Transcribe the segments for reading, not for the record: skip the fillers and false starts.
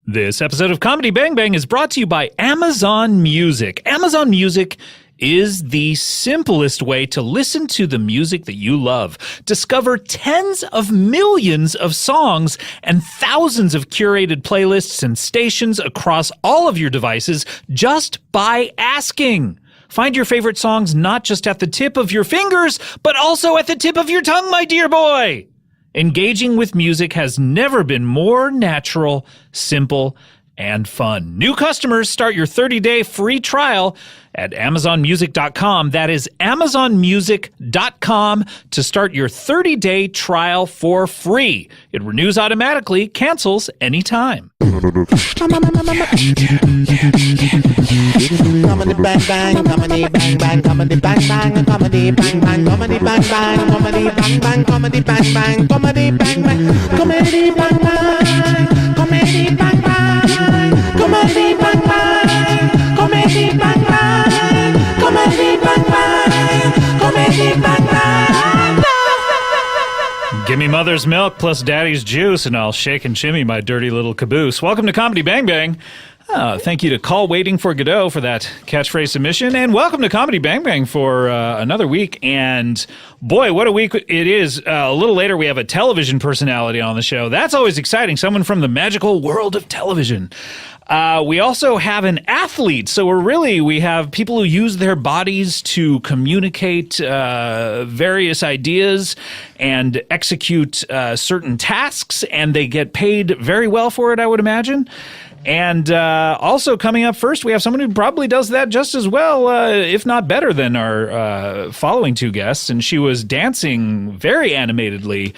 This episode of Comedy Bang Bang is brought to you by Amazon Music. Amazon Music is the simplest way to listen to the music that you love. Discover tens of millions of songs and thousands of curated playlists and stations across all of your devices just by asking. Find your favorite songs not just at the tip of your fingers, but also at the tip of your tongue, my dear boy. Engaging with music has never been more natural, simple, and fun. New customers start your 30-day free trial at amazonmusic.com. That is amazonmusic.com to start your 30-day trial for free. It renews automatically, cancels anytime. Comedy bang bang, comedy bang bang, comedy bang bang, comedy bang bang, comedy bang bang, comedy bang bang, comedy bang bang, comedy bang bang, comedy bang bang, comedy bang bang, comedy bang bang, comedy bang bang, comedy bang bang, comedy bang bang. Give me mother's milk plus daddy's juice, and I'll shake and shimmy my dirty little caboose. Welcome to Comedy Bang Bang. Thank you to Call Waiting for Godot for that catchphrase submission, and welcome to Comedy Bang Bang for another week. And boy, what a week it is. A little later, we have a television personality on the show. That's always exciting, someone from the magical world of television. We also have an athlete, so we have people who use their bodies to communicate various ideas and execute certain tasks, and they get paid very well for it, I would imagine. And also coming up first, we have someone who probably does that just as well, if not better than our following two guests. And she was dancing very animatedly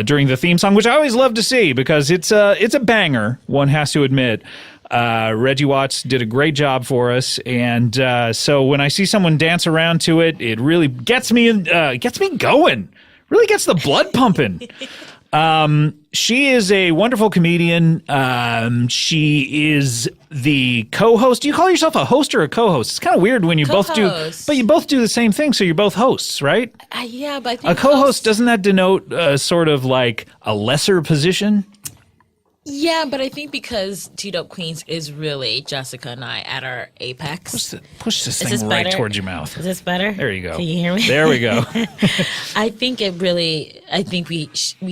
during the theme song, which I always love to see because it's a banger, one has to admit. Reggie Watts did a great job for us, and so when I see someone dance around to it, it really gets me going, really gets the blood pumping. She is a wonderful comedian. She is the co-host. Do you call yourself a host or a co-host? It's kind of weird when you both do, but you both do the same thing, so you're both hosts, right? Yeah, but I think a co-host, doesn't that denote sort of like a lesser position? Yeah, but I think because Two Dope Queens is really Jessica and I at our apex. Push this thing right towards your mouth. Is this better? There you go. Can you hear me? There we go. I think we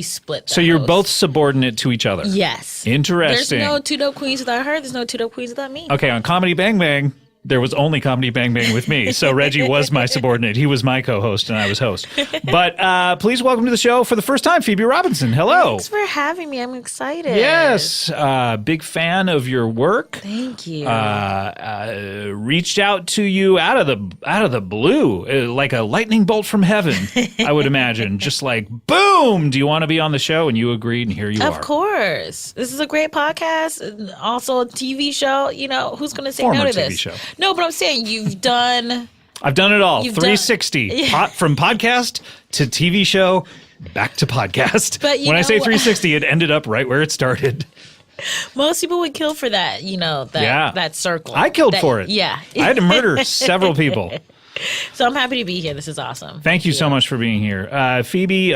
split that. So you're host. both subordinate to each other? Yes. Interesting. There's no Two Dope Queens without her. There's no Two Dope Queens without me. Okay, on Comedy Bang Bang, there was only Comedy Bang Bang with me. So Reggie was my subordinate. He was my co-host and I was host. But please welcome to the show for the first time, Phoebe Robinson. Hello. Thanks for having me. I'm excited. Yes. Big fan of your work. Thank you. Reached out to you out of the blue, like a lightning bolt from heaven, I would imagine. Just like, boom, do you want to be on the show? And you agreed, and here you are. Of course. This is a great podcast, and also a TV show. You know, who's going to say Former no to TV this? Show. No, but I'm saying you've done... I've done it all. You've 360. From podcast to TV show, back to podcast. But when I say 360, it ended up right where it started. Most people would kill for that, that circle. I killed for it. Yeah. I had to murder several people. So I'm happy to be here. This is awesome. Thank you so much for being here. Phoebe,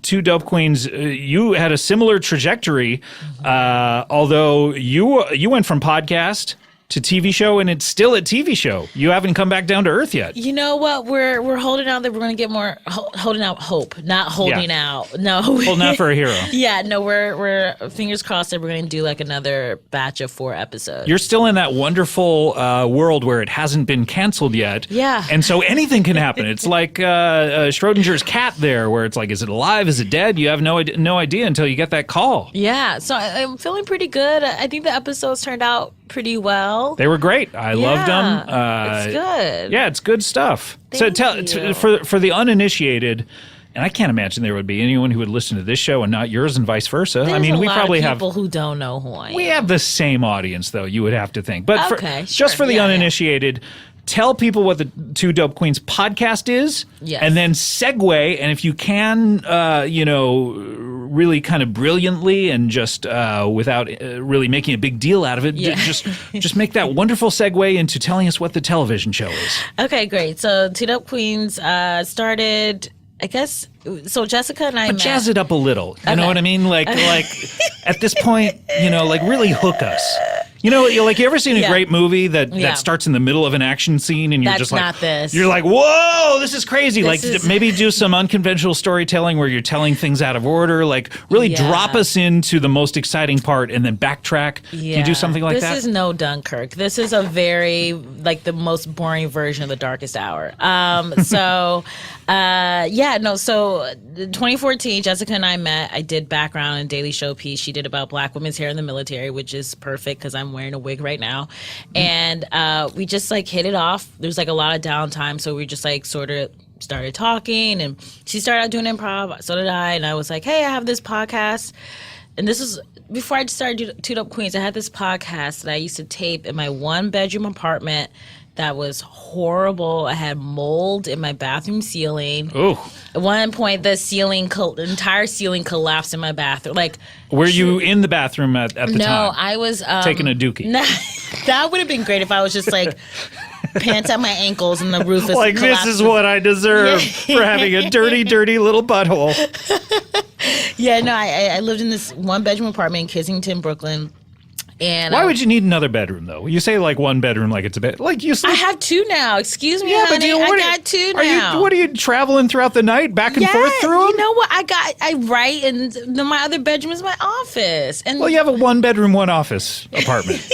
Two Dope Queens, you had a similar trajectory, although you went from podcast to TV show, and it's still a TV show. You haven't come back down to earth yet. You know what? We're holding out that we're going to get more, holding out hope, not holding out. No. Holding out for a hero. Yeah, no, we're fingers crossed that we're going to do like another batch of 4 episodes. You're still in that wonderful world where it hasn't been canceled yet. Yeah. And so anything can happen. It's like Schrodinger's cat there, where it's like, is it alive? Is it dead? You have no idea until you get that call. Yeah, so I'm feeling pretty good. I think the episodes turned out pretty well. They were great. I loved them. It's good. Yeah, it's good stuff. Thank you. For the uninitiated, and I can't imagine there would be anyone who would listen to this show and not yours, and vice versa. There's I mean, we probably of have people who don't know who I am. We have the same audience, though. You would have to think, but just for the uninitiated. Tell people what the Two Dope Queens podcast is, and then segue, and if you can, really kind of brilliantly and just without really making a big deal out of it, just make that wonderful segue into telling us what the television show is. Okay, great. So Two Dope Queens started I guess so. Jessica and I But met. jazz it up a little. You know Okay. what I mean? Like at this point, like really hook us. You ever seen a Yeah. great movie that Yeah. starts in the middle of an action scene and you're That's just like, not this. You're like, whoa, this is crazy. This is- Maybe do some unconventional storytelling where you're telling things out of order. Like really Yeah. drop us into the most exciting part and then backtrack. Can you do something like that? This is no Dunkirk. This is a very like the most boring version of The Darkest Hour. So 2014, Jessica and I met. I did background and daily show piece she did about Black women's hair in the military, which is perfect because I'm wearing a wig right now. And we just like hit it off. There's like a lot of downtime, so we just like sort of started talking, and she started out doing improv. So did I, and I was like, hey, I have this podcast. And this is before I started Toot Up Queens. I had this podcast that I used to tape in my 1-bedroom apartment that was horrible. I had mold in my bathroom ceiling. Oh. At one point, the entire ceiling collapsed in my bathroom. Like, Were you in the bathroom at the time? no, I was Taking a dookie. Nah, that would have been great if I was just like pants at my ankles and the roof is Like, this collapsed. is what I deserve Yeah. for having a dirty, dirty little butthole. Yeah, no, I lived in this 1-bedroom apartment in Kensington, Brooklyn. And Why would you need another bedroom, though? You say like one bedroom, like it's a bed. Like you sleep. I have 2 now. Excuse me, Yeah, but honey. I got 2 now. What are you traveling throughout the night, back and Yeah, forth through them? you know what? I write, and my other bedroom is my office. And Well, you have a 1-bedroom, 1-office apartment.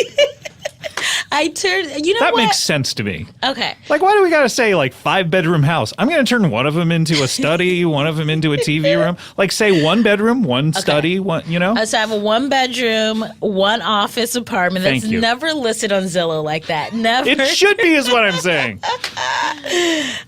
I turned. You know That what? makes sense to me. Okay. Like, why do we got to say like 5-bedroom house? I'm going to turn one of them into a study, one of them into a TV room. Like, say 1 bedroom, 1 study, one. So I have a 1-bedroom, 1-office apartment that's Thank you. never listed on Zillow like that. Never. It should be, is what I'm saying.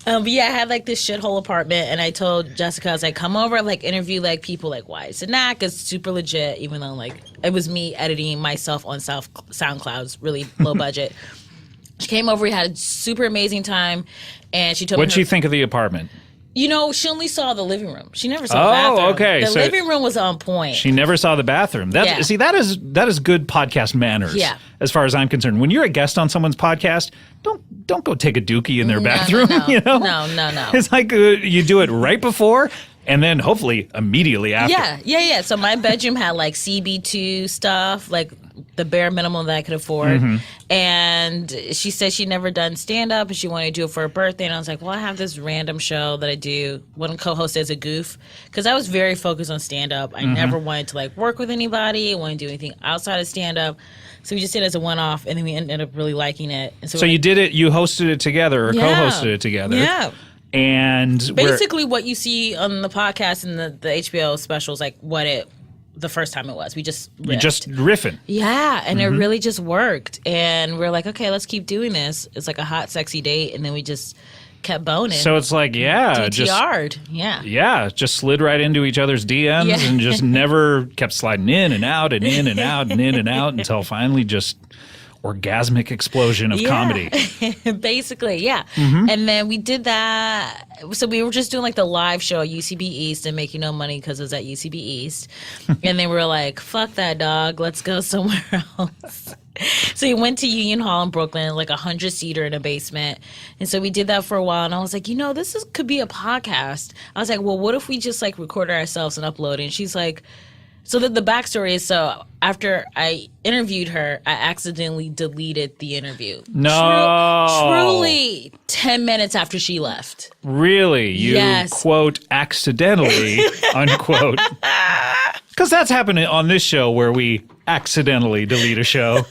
But yeah, I had like this shithole apartment, and I told Jessica, I was like, come over, like interview like people like Why It's a Knack. It's super legit, even though like it was me editing myself on SoundCloud's really low budget. She came over, we had a super amazing time, and she told What'd me she think of the apartment? she only saw the living room. She never saw the bathroom. Okay. The So living room was on point. she never saw the bathroom. Yeah. See, that is good podcast manners. Yeah. As far as I'm concerned, when you're a guest on someone's podcast, don't go take a dookie in their bathroom. No. You know, No. It's like you do it right before, and then hopefully immediately after. Yeah. So my bedroom had like CB2 stuff, like the bare minimum that I could afford. Mm-hmm. And she said she'd never done stand up and she wanted to do it for her birthday. And I was like, well, I have this random show that I do. One co-host as a goof, because I was very focused on stand up. I never wanted to like work with anybody. I wanted to do anything outside of stand up. So we just did it as a one-off, and then we ended up really liking it. And So you did it. You hosted it together, or Yeah. co-hosted it together. Yeah. And Basically, what you see on the podcast and the HBO specials, like the first time it was. We just you're riffed. just riffing. Yeah, and it really just worked. And we're like, okay, let's keep doing this. It's like a hot, sexy date, and then we just kept boning. So it's like, DTR'd. just slid right into each other's DMs Yeah. and just never kept sliding in and out and in and out and in and out until finally just orgasmic explosion of comedy. Basically, yeah. Mm-hmm. And then we did that. So we were just doing like the live show at UCB East and making no money because it was at UCB East. And then we were like, fuck that, dog. Let's go somewhere else. So we went to Union Hall in Brooklyn, like 100-seater in a basement. And so we did that for a while. And I was like, could be a podcast. I was like, well, what if we just like record ourselves and upload it? And she's like, so the backstory is, so after I interviewed her, I accidentally deleted the interview. No. Truly 10 minutes after she left. Really? You Yes. quote accidentally, unquote. Because that's happening on this show where we accidentally delete a show.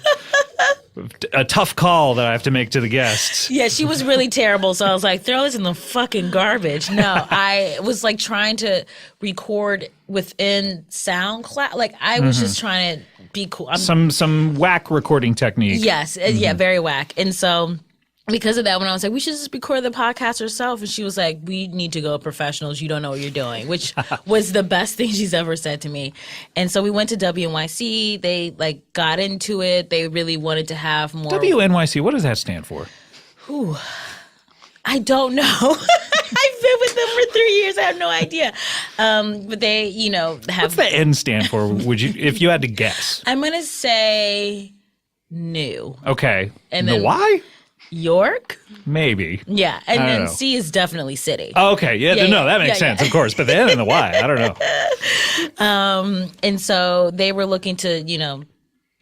A tough call that I have to make to the guests. Yeah, she was really terrible. So I was like, throw this in the fucking garbage. No, I was like trying to record within SoundCloud. Like I was just trying to be cool. Some whack recording technique. Yes, yeah, very whack. And so because of that, when I was like, we should just record the podcast ourselves, and she was like, we need to go professionals. You don't know what you're doing, which was the best thing she's ever said to me. And so we went to WNYC. They like got into it. They really wanted to have more. WNYC, what does that stand for? I don't know. I've been with them for 3 years. I have no idea. But they, have. What's the N stand for? Would you, if you had to guess? I'm gonna say new. Okay. And the then- Y? York? Maybe. Yeah, and I don't then know. C is definitely city. Oh, okay. Yeah, Yeah, no, yeah, that makes yeah, sense, yeah. of course. But the N and the Y, I don't know. And so they were looking to,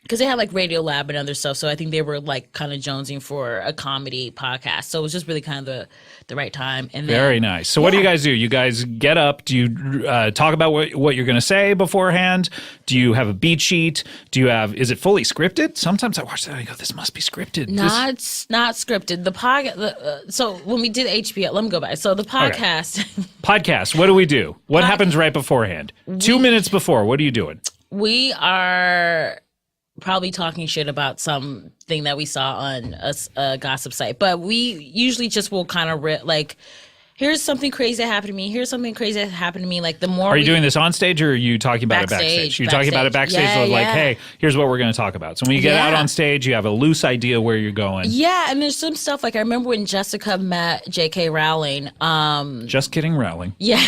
because they had like Radio Lab and other stuff. So I think they were like kind of jonesing for a comedy podcast. So it was just really kind of the right time. And then, Very nice. So what do you guys do? You guys get up. Do you talk about what you're going to say beforehand? Do you have a beat sheet? Is it fully scripted? Sometimes I watch that and I go, this must be scripted. Not scripted. The podcast. So when we did HBO, let me go back. So the podcast. Podcast, what do we do? What happens right beforehand? 2 minutes before, what are you doing? We are probably talking shit about something that we saw on a gossip site, but we usually just will kind of like, here's something crazy that happened to me. Here's something crazy that happened to me. Like the more Are you doing this on stage or are you talking about it backstage? You're talking about it backstage, Yeah, so like, yeah. hey, here's what we're going to talk about. So when you get out Yeah. on stage, you have a loose idea where you're going. Yeah, and there's some stuff like I remember when Jessica met J.K. Rowling. Just kidding, Rowling. Yeah,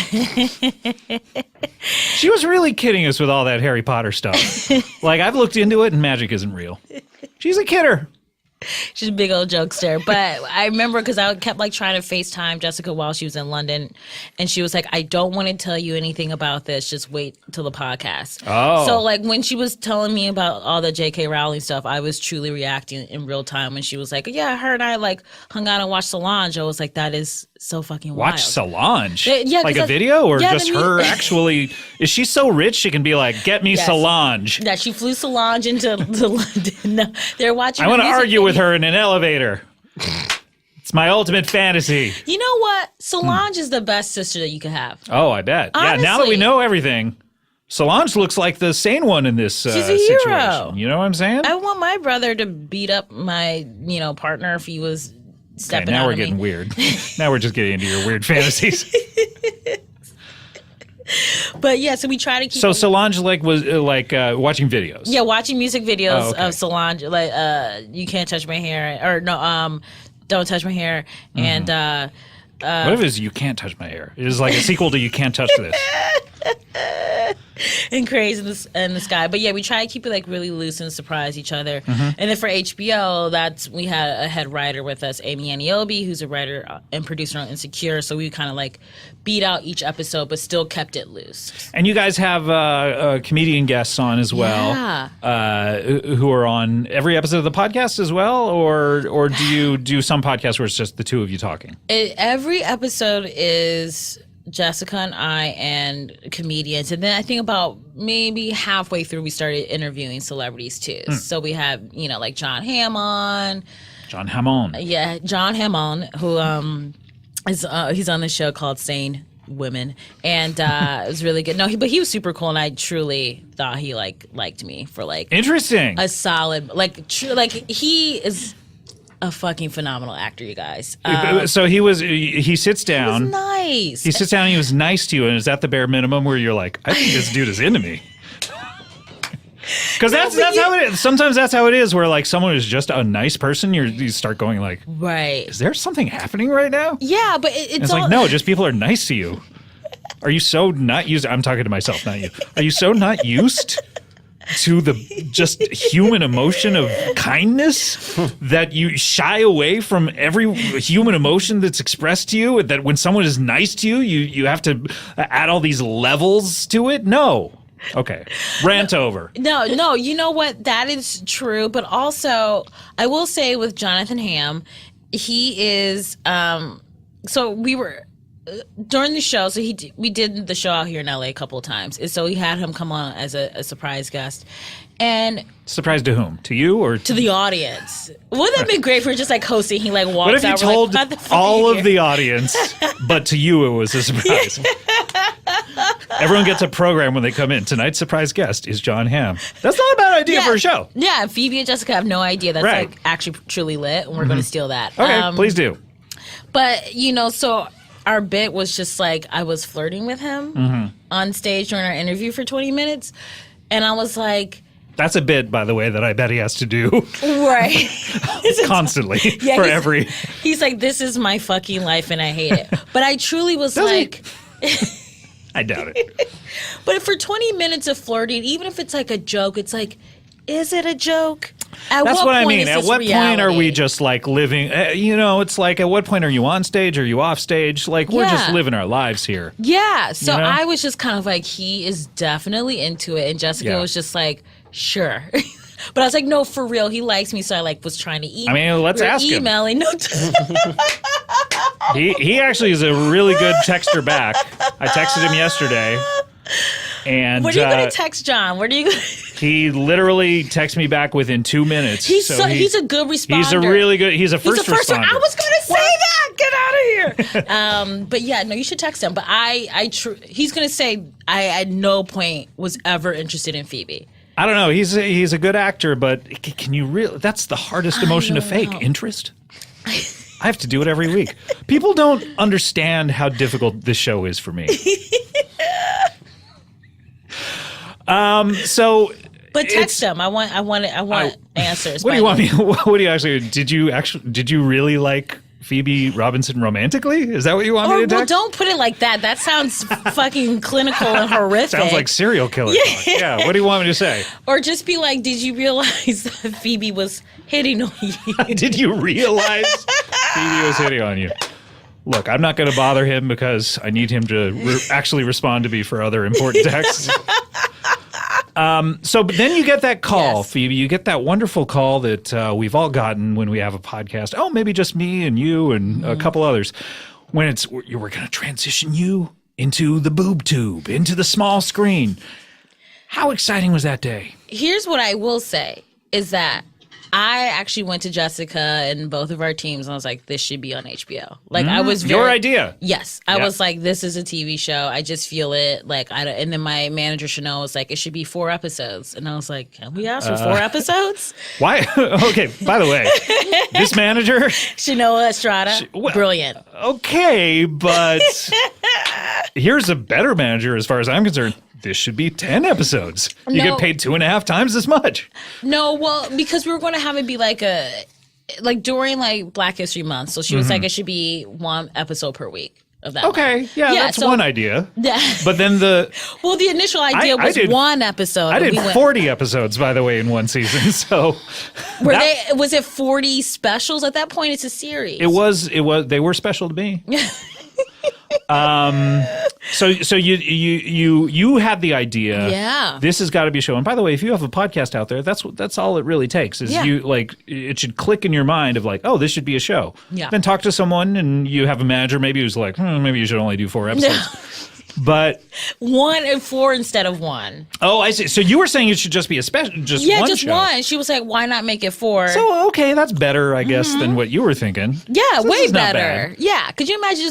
She was really kidding us with all that Harry Potter stuff. Like, I've looked into it and magic isn't real. She's a kidder. she's a big old jokester. But I remember because I kept like trying to FaceTime Jessica while she was in London, and she was like, "I don't want to tell you anything about this. Just wait till the podcast." Oh. So like when she was telling me about all the J.K. Rowling stuff, I was truly reacting in real time. When she was like, "Yeah, her and I like hung out and watched Solange," I was like, "That is so fucking wild." Watch Solange. Yeah, 'cause like a that's- video or yeah, just the her actually. Is she so rich she can be like, get me Yes. Solange? Yeah, she flew Solange into to London. No, they're watching. I want to music argue with video. her in an elevator. It's my ultimate fantasy. You know what? Solange is the best sister that you could have. Oh, I bet. Yeah, now that we Honestly. know everything, Solange looks like the sane one in this She's a hero. situation. You know what I'm saying? I want my brother to beat up my, partner if he was Okay, stepping now out we're of me. getting weird. Now we're just getting into your weird fantasies. But yeah, so we try to keep. So Solange was watching videos. yeah, watching music videos Oh, okay. of Solange, like "You Can't Touch My Hair" or no, "Don't Touch My Hair," and What if it's You Can't Touch My Hair? It is like a sequel to You Can't Touch This. and Craze in the Sky. But yeah, we try to keep it like really loose and surprise each other. Mm-hmm. And then for HBO, we had a head writer with us, Amy Aniobi, who's a writer and producer on Insecure. So we kind of like beat out each episode, but still kept it loose. And you guys have comedian guests on as well, who are on every episode of the podcast as well, or do you do some podcasts where it's just the two of you talking? Every episode is Jessica and I and comedians, and then I think about maybe halfway through we started interviewing celebrities too. So we have like John Hamm on. John Hammond. Yeah, John Hammond, who is he's on this show called Sane Women, and it was really good. But he was super cool, and I truly thought he liked me for Interesting. a solid he is a fucking phenomenal actor, you guys. So he sits down. Nice. He sits down and he was nice to you, and is that the bare minimum where you're like, I think this dude is into me? Because that's how it is. Sometimes that's how it is, where like someone is just a nice person, you start going like, Right. is there something happening right now? Yeah, but And it's it's all like, no, just people are nice to you. Are you so not used? I'm talking to myself, not you. Are you so not used to the just human emotion of kindness that you shy away from every human emotion that's expressed to you? That when someone is nice to you, you have to add all these levels to it? No. Okay. Rant over. No, you know what? That is true. But also, I will say with Jonathan Hamm, he is. So we were during the show. So we did the show out here in LA a couple of times, and so we had him come on as a surprise guest, and Surprise to whom? To you or to the audience. Wouldn't that be great for just like hosting? He like walks what if you out. told we're like, "What the fuck all are of you the here?" audience, but to you it was a surprise? Everyone gets a program when they come in. Tonight's surprise guest is John Hamm. That's not a bad idea for a show. Yeah, Phoebe and Jessica have no idea that's Right. like actually truly lit, and we're going to steal that. Okay, please do. But so our bit was just like I was flirting with him on stage during our interview for 20 minutes, and I was like, That's a bit, by the way, that I bet he has to do right, constantly Yeah, for he's- every. He's like, this is my fucking life, and I hate it. But I truly was Does he? like. I doubt it. But for 20 minutes of flirting, even if it's like a joke, it's like is it a joke? At That's what I point mean. is At this what point are we reality? just like living? It's like at what point are you on stage? Are you off stage? Like we're just Yeah. living our lives here. Yeah. So You know? I was just kind of like, he is definitely into it. And Jessica Yeah. was just like, sure. But I was like, no, for real. He likes me. So I like was trying to email. I mean, let's ask him. emailing. No, He actually is a really good texter back. I texted him yesterday, and What are you going to text John? What are you going to... he literally texted me back within 2 minutes. He's a good responder. He's a really good. He's a first responder. I was going to say that. Get out of here. But yeah, no, you should text him. But he's going to say I at no point was ever interested in Phoebe. I don't know. He's a good actor, but can you really? That's the hardest emotion to fake. Interest. I have to do it every week. People don't understand how difficult this show is for me. But text him. I want answers. What do you want me? What do you actually? Did you really like Phoebe Robinson romantically? Is that what you want me to text? Well, don't put it like that. That sounds fucking clinical and horrific. Sounds like serial killer talk. Yeah. What do you want me to say? Or just be like, did you realize that Phoebe was hitting on you? Did you realize Phoebe was hitting on you? Look, I'm not going to bother him because I need him to actually respond to me for other important texts. But then you get that call, Yes. Phoebe. You get that wonderful call that we've all gotten when we have a podcast. Oh, maybe just me and you and a couple others. When we're going to transition you into the boob tube, into the small screen. How exciting was that day? Here's what I will say is that I actually went to Jessica and both of our teams and I was like, this should be on HBO. Like I was Your idea. Yes. I was like, this is a TV show. I just feel it. Like, and then my manager, Chanel, was like, it should be 4 episodes. And I was like, can we ask for 4 episodes? Why? Okay, by the way, this manager. Chanel Estrada, brilliant. Okay, but here's a better manager as far as I'm concerned. This should be 10 episodes. You No. get paid 2.5 times as much. No, well, because we were going to have it be like during like Black History Month. So she was like, it should be 1 episode per week of that. Okay, yeah, that's so- one idea. Yeah. But then the initial idea I was did- 1 episode. I and did we 40 episodes, by the way, in one season. So was it 40 specials at that point? It's a series. it was they were special to me. So you had the idea. Yeah. This has got to be a show. And by the way, if you have a podcast out there, that's all it really takes is Yeah. you like it should click in your mind of like, oh, this should be a show. Yeah. Then talk to someone and you have a manager maybe who's like, maybe you should only do 4 episodes. But 1 and 4 instead of 1. oh, I see. So you were saying it should just be Yeah, one just show. 1. She was like, why not make it 4? So okay, that's better, I guess, than what you were thinking. yeah, So this way is not better. bad. Yeah, could you imagine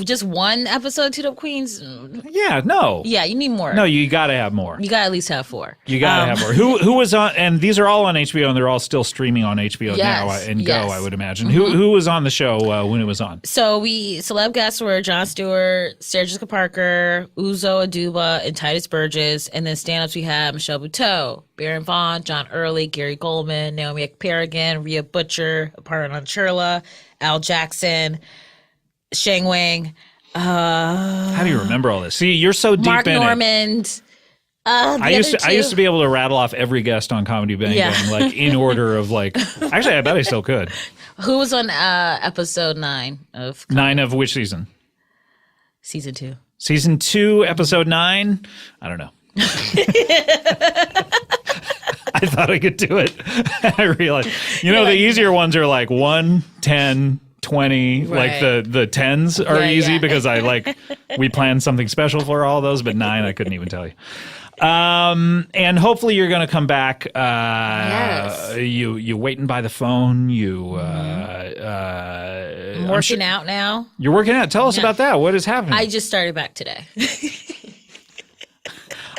just one episode, Two Dope Queens? Yeah, no. Yeah, you need more. No, you got to have more. You gotta at least have 4. You gotta have more. Who was on? And these are all on HBO, and they're all still streaming on HBO now Yes, and yes. Go. I would imagine. Who was on the show when it was on? So celeb guests were Jon Stewart, Sarah Jessica Parker, Uzo Aduba, and Titus Burgess. And then stand-ups we had Michelle Buteau, Baron Vaughn, John Early, Gary Goldman, Naomi Ekperigin, Rhea Butcher, Aparna Nancherla, Al Jackson, Shang Wang, How do you remember all this? See, you're so deep Mark in it. Normand. I used to be able to rattle off every guest on Comedy Bang Yeah. Bang, like in order of like. Actually, I bet I still could. Who was on episode 9 of 9 of which season? season 2? Season 2, episode 9. I don't know. I thought I could do it. I realized, the easier ones are like 1, 10, 20. Right. Like the 10s are Yeah, easy yeah. because we planned something special for all those, but 9 I couldn't even tell you. And hopefully you're going to come back. Yes. You waiting by the phone. I'm working out now. You're working out. Tell us about that. What is happening? I just started back today.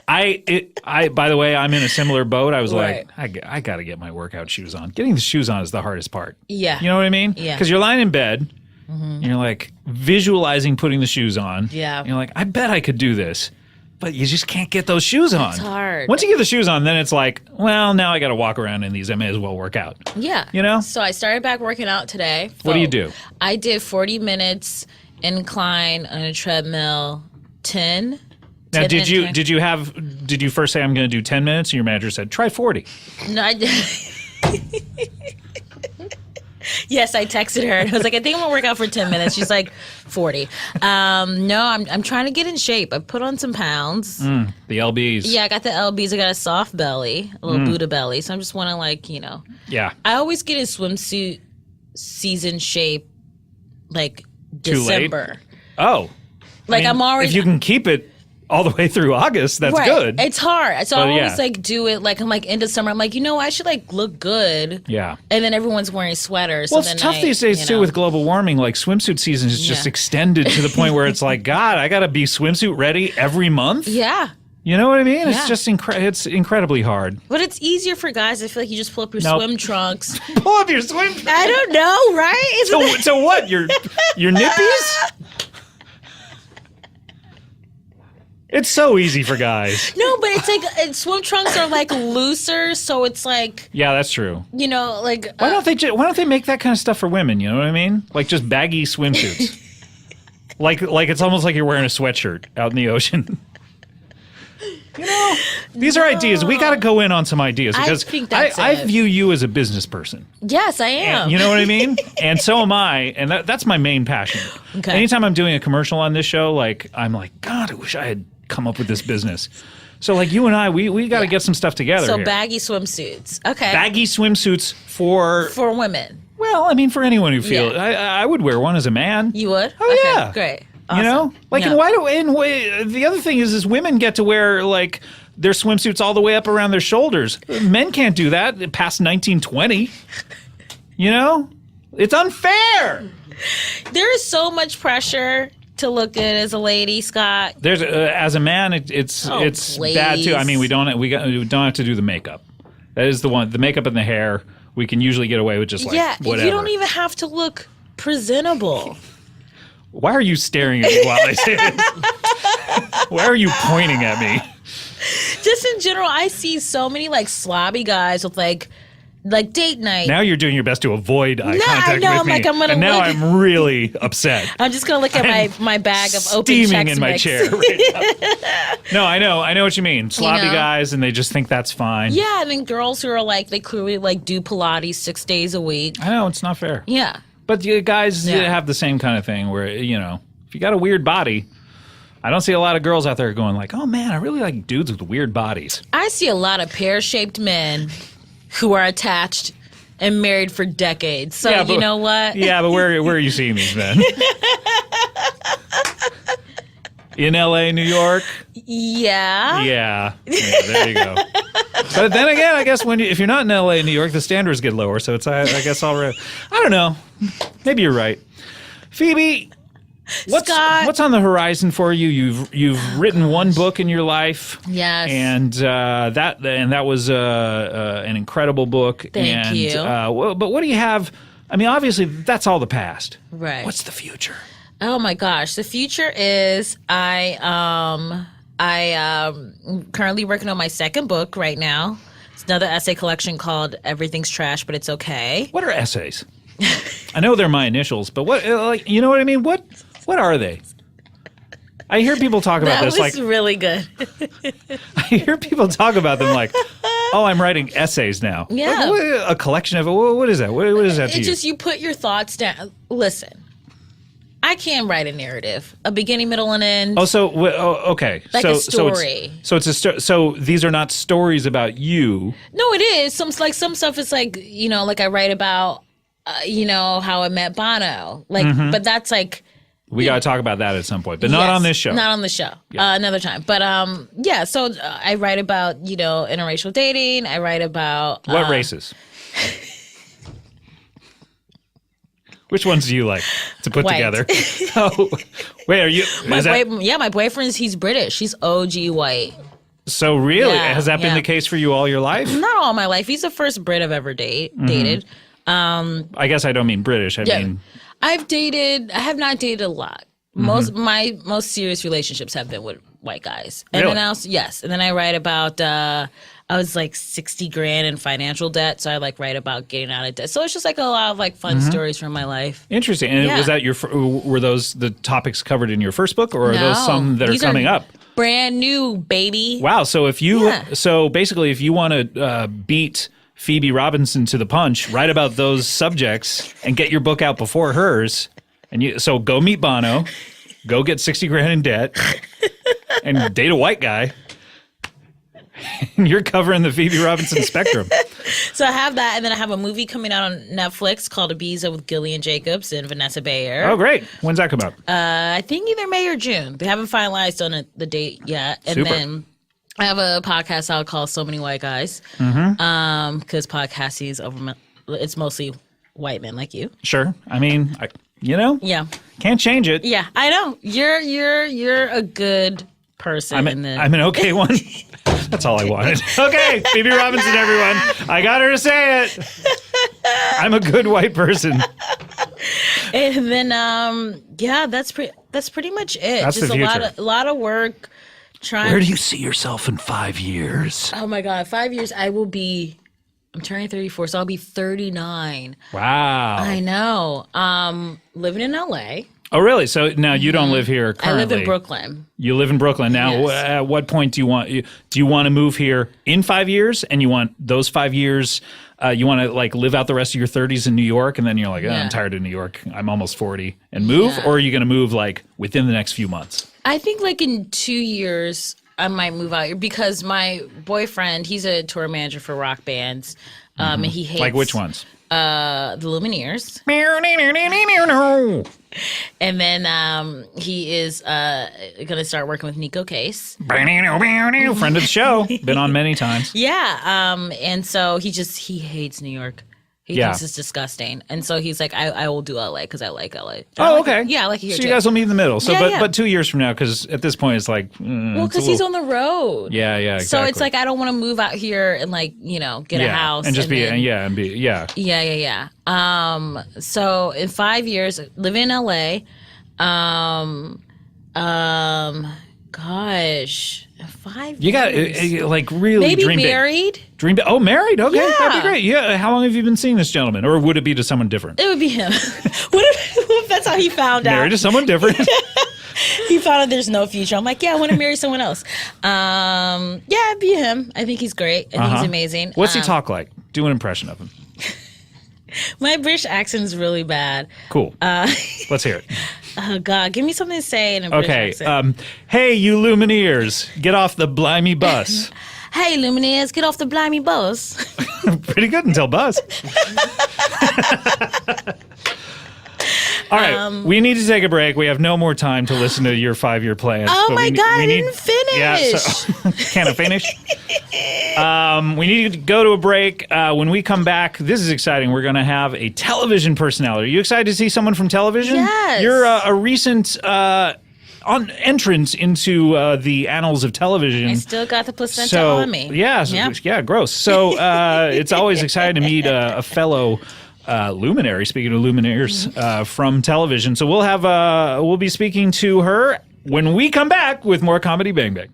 By the way, I'm in a similar boat. I was Right. like, I got to get my workout shoes on. Getting the shoes on is the hardest part. Yeah. You know what I mean? Yeah. Because you're lying in bed, and you're like visualizing putting the shoes on. Yeah. And you're like, I bet I could do this. But you just can't get those shoes on. It's hard. Once you get the shoes on, then it's like, well, now I got to walk around in these. I may as well work out. Yeah. You know? So I started back working out today. What do you do? I did 40 minutes incline on a treadmill, 10 Now, 10 did minutes, did you first say I'm going to do 10 minutes, and your manager said try 40? No, yes, I texted her and I was like, I think I'm gonna work out for 10 minutes. She's like, 40. No, I'm trying to get in shape. I put on some pounds. The LBs. Yeah, I got the LBs. I got a soft belly, a little Buddha belly. So I'm just want to like, Yeah. I always get in swimsuit season shape like Too late? December. Oh. Like I'm already. If you can keep it all the way through August, that's right. good. It's hard. So But I always yeah. like do it like I'm like end of summer. I'm like, I should like look good. Yeah. And then everyone's wearing sweaters. Well, so it's then tough these days, too, with global warming. Like, swimsuit season is just Yeah. extended to the point where it's like, God, I got to be swimsuit ready every month? Yeah. You know what I mean? It's Yeah. just it's incredibly hard. But it's easier for guys. I feel like you just pull up your Nope. swim trunks. Pull up your swim. I don't know, right? Isn't So what? Your nippies? It's so easy for guys. No, but it's like swim trunks are like looser, so it's like Yeah, that's true. like Why don't they make that kind of stuff for women? You know what I mean? Like just baggy swimsuits. like it's almost like you're wearing a sweatshirt out in the ocean. These are ideas. We got to go in on some ideas because think that's I it. view you as a business person. yes, I am. And you know what I mean? And so am I. And that's my main passion. Okay. Anytime I'm doing a commercial on this show, like I'm like, God, I wish I had come up with this business. So like you and I, we got to get some stuff together. So here. baggy swimsuits. Okay. Baggy swimsuits for women. well, I mean, for anyone who feels, Yeah. I would wear one as a man. You would? Oh, Okay, yeah. Great. You know, Awesome. like, Yeah. and the other thing is women get to wear like their swimsuits all the way up around their shoulders. Men can't do that past 1920. You know, it's unfair. There is so much pressure to look good as a lady, Scott. There's as a man, it's please. bad too. I mean, we don't have to do the makeup. That is the one. The makeup and the hair, we can usually get away with just like whatever. You don't even have to look presentable. Why are you staring at me while I say this? Why are you pointing at me? Just in general, I see so many like slobby guys with like date night. Now you're doing your best to avoid eye contact I know, with I'm me. like, I'm gonna and now look- I'm really upset. I'm just gonna look at my bag of open Steaming Chex in my Mix. chair right now. No, I know what you mean. Sloppy know? guys, and they just think that's fine. Yeah, and then girls who are like they clearly like do Pilates 6 days a week. I know, it's not fair. Yeah. But you guys Yeah. have the same kind of thing where, if you got a weird body, I don't see a lot of girls out there going like, oh man, I really like dudes with weird bodies. I see a lot of pear-shaped men who are attached and married for decades. So Yeah, but- you know what? Yeah, but where are you seeing these men? In LA, New York? Yeah. Yeah, there you go. But then again, I guess if you're not in LA, New York, the standards get lower. So it's, I guess, all right. I don't know. Maybe you're right. Phoebe, Scott. what's on the horizon for you? You've written one book in your life. Yes. And that was an incredible book. Thank you. But what do you have? I mean, obviously, that's all the past. Right. What's the future? Oh my gosh, the future is I currently working on my second book right now. It's another essay collection called Everything's Trash, but It's Okay. What are essays? I know they're my initials, but what, like, you know what I mean? What are they? I hear people talk about That this was like really good. I hear people talk about them like, oh, I'm writing essays now. Yeah. What, a collection of what is that? What is that to It's you? just you put your thoughts down. Listen, I can write a narrative, a beginning, middle, and end. Oh, so okay. Like so a story. So it's a so these are not stories about you. No, it is. Some stuff is like like I write about how I met Bono. Like, but that's like. We got to talk about that at some point, but not Yes, on this show. Not on the show. Yeah. Another time. But yeah. So I write about interracial dating. I write about What races? Which ones do you like to put White. together? Oh, wait, are you? my boyfriend's he's British. He's OG white. So really, Yeah, has that been yeah. the case for you all your life? Not all my life. He's the first Brit I've ever dated. I guess I don't mean British. I mean, I have not dated a lot. My most serious relationships have been with white guys. And Really? then and then I write about I was like 60 grand in financial debt, so I like write about getting out of debt. So it's just like a lot of like fun stories from my life. interesting. And Yeah. was that were those the topics covered in your first book, or are those No, some that are these coming up? Brand new, baby. Wow. So basically, if you want to beat Phoebe Robinson to the punch, write about those subjects and get your book out before hers. So go meet Bono, go get $60,000 in debt, and date a white guy. And you're covering the Phoebe Robinson spectrum. So I have that, and then I have a movie coming out on Netflix called Ibiza with Gillian Jacobs and Vanessa Bayer. Oh, great. When's that come out? I think either May or June. They haven't finalized on the date yet. And Super. then I have a podcast I'll call So Many White Guys. Mm-hmm. Because podcasting is it's mostly white men like you. Sure. I mean, Yeah. Can't change it. Yeah, I know. You're a good person in the... I'm an okay one. That's all I wanted. Okay, Phoebe Robinson, everyone. I got her to say it. I'm a good white person. And then, that's pretty much it. That's just the future. a lot of work. Where do you see yourself in 5 years? Oh my God, 5 years. I'm turning 34, so I'll be 39. Wow. I know. Living in LA. Oh, really? So now you don't live here currently. I live in Brooklyn. You live in Brooklyn. Now, Yes. at what point do you want to move here in 5 years, and you want those 5 years, you want to like live out the rest of your 30s in New York, and then you're like, oh, I'm tired of New York. I'm almost 40 and move, or are you going to move like within the next few months? I think like in 2 years, I might move out here because my boyfriend, he's a tour manager for rock bands, and he hates... Like which ones? The Lumineers. And then he is going to start working with Nico Case. Friend of the show. Been on many times. Yeah. And so he hates New York. He thinks it's disgusting. And so he's like, I will do LA because I like LA. Oh, okay. I like it here so too. you guys will meet in the middle. So, Yeah, but 2 years from now, because at this point it's like, well, because he's on the road. Yeah, exactly. So it's like I don't want to move out here and like get a house and just be then, yeah. So in 5 years, live in LA. Gosh, 5 years. You got like really maybe dream married. Big. Dream big. Oh, married. Okay, Yeah. that'd be great. Yeah. How long have you been seeing this gentleman, or would it be to someone different? It would be him. What if that's how he found out? Married to someone different. He found out there's no future. I'm like, I want to marry someone else. It'd be him. I think he's great. I think he's amazing. What's he talk like? Do an impression of him. My British accent is really bad. Cool. Let's hear it. Oh God, give me something to say in a British accent. Hey, you Lumineers, get off the blimey bus. Hey, Lumineers, get off the blimey bus. Pretty good until bus. All right, we need to take a break. We have no more time to listen to your 5-year plans. Oh but my God, I didn't finish. Yeah, so, can I finish? We need to go to a break. When we come back, this is exciting. We're going to have a television personality. Are you excited to see someone from television? Yes. You're a recent entrance into the annals of television. I still got the placenta on me. Yeah, gross. So it's always exciting to meet a fellow luminary. Speaking of luminaries from television, so we'll be speaking to her when we come back with more Comedy Bang Bang.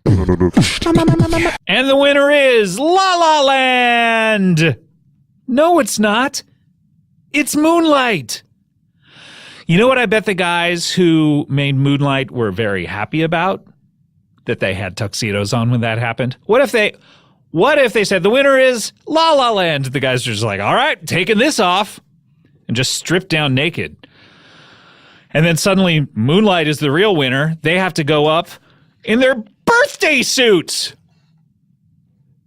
And the winner is La La Land. No, it's not. It's Moonlight. You know what I bet the guys who made Moonlight were very happy about? That they had tuxedos on when that happened. What if they said the winner is La La Land? The guys are just like, all right, taking this off, and just stripped down naked. And then suddenly Moonlight is the real winner. They have to go up in their birthday suits.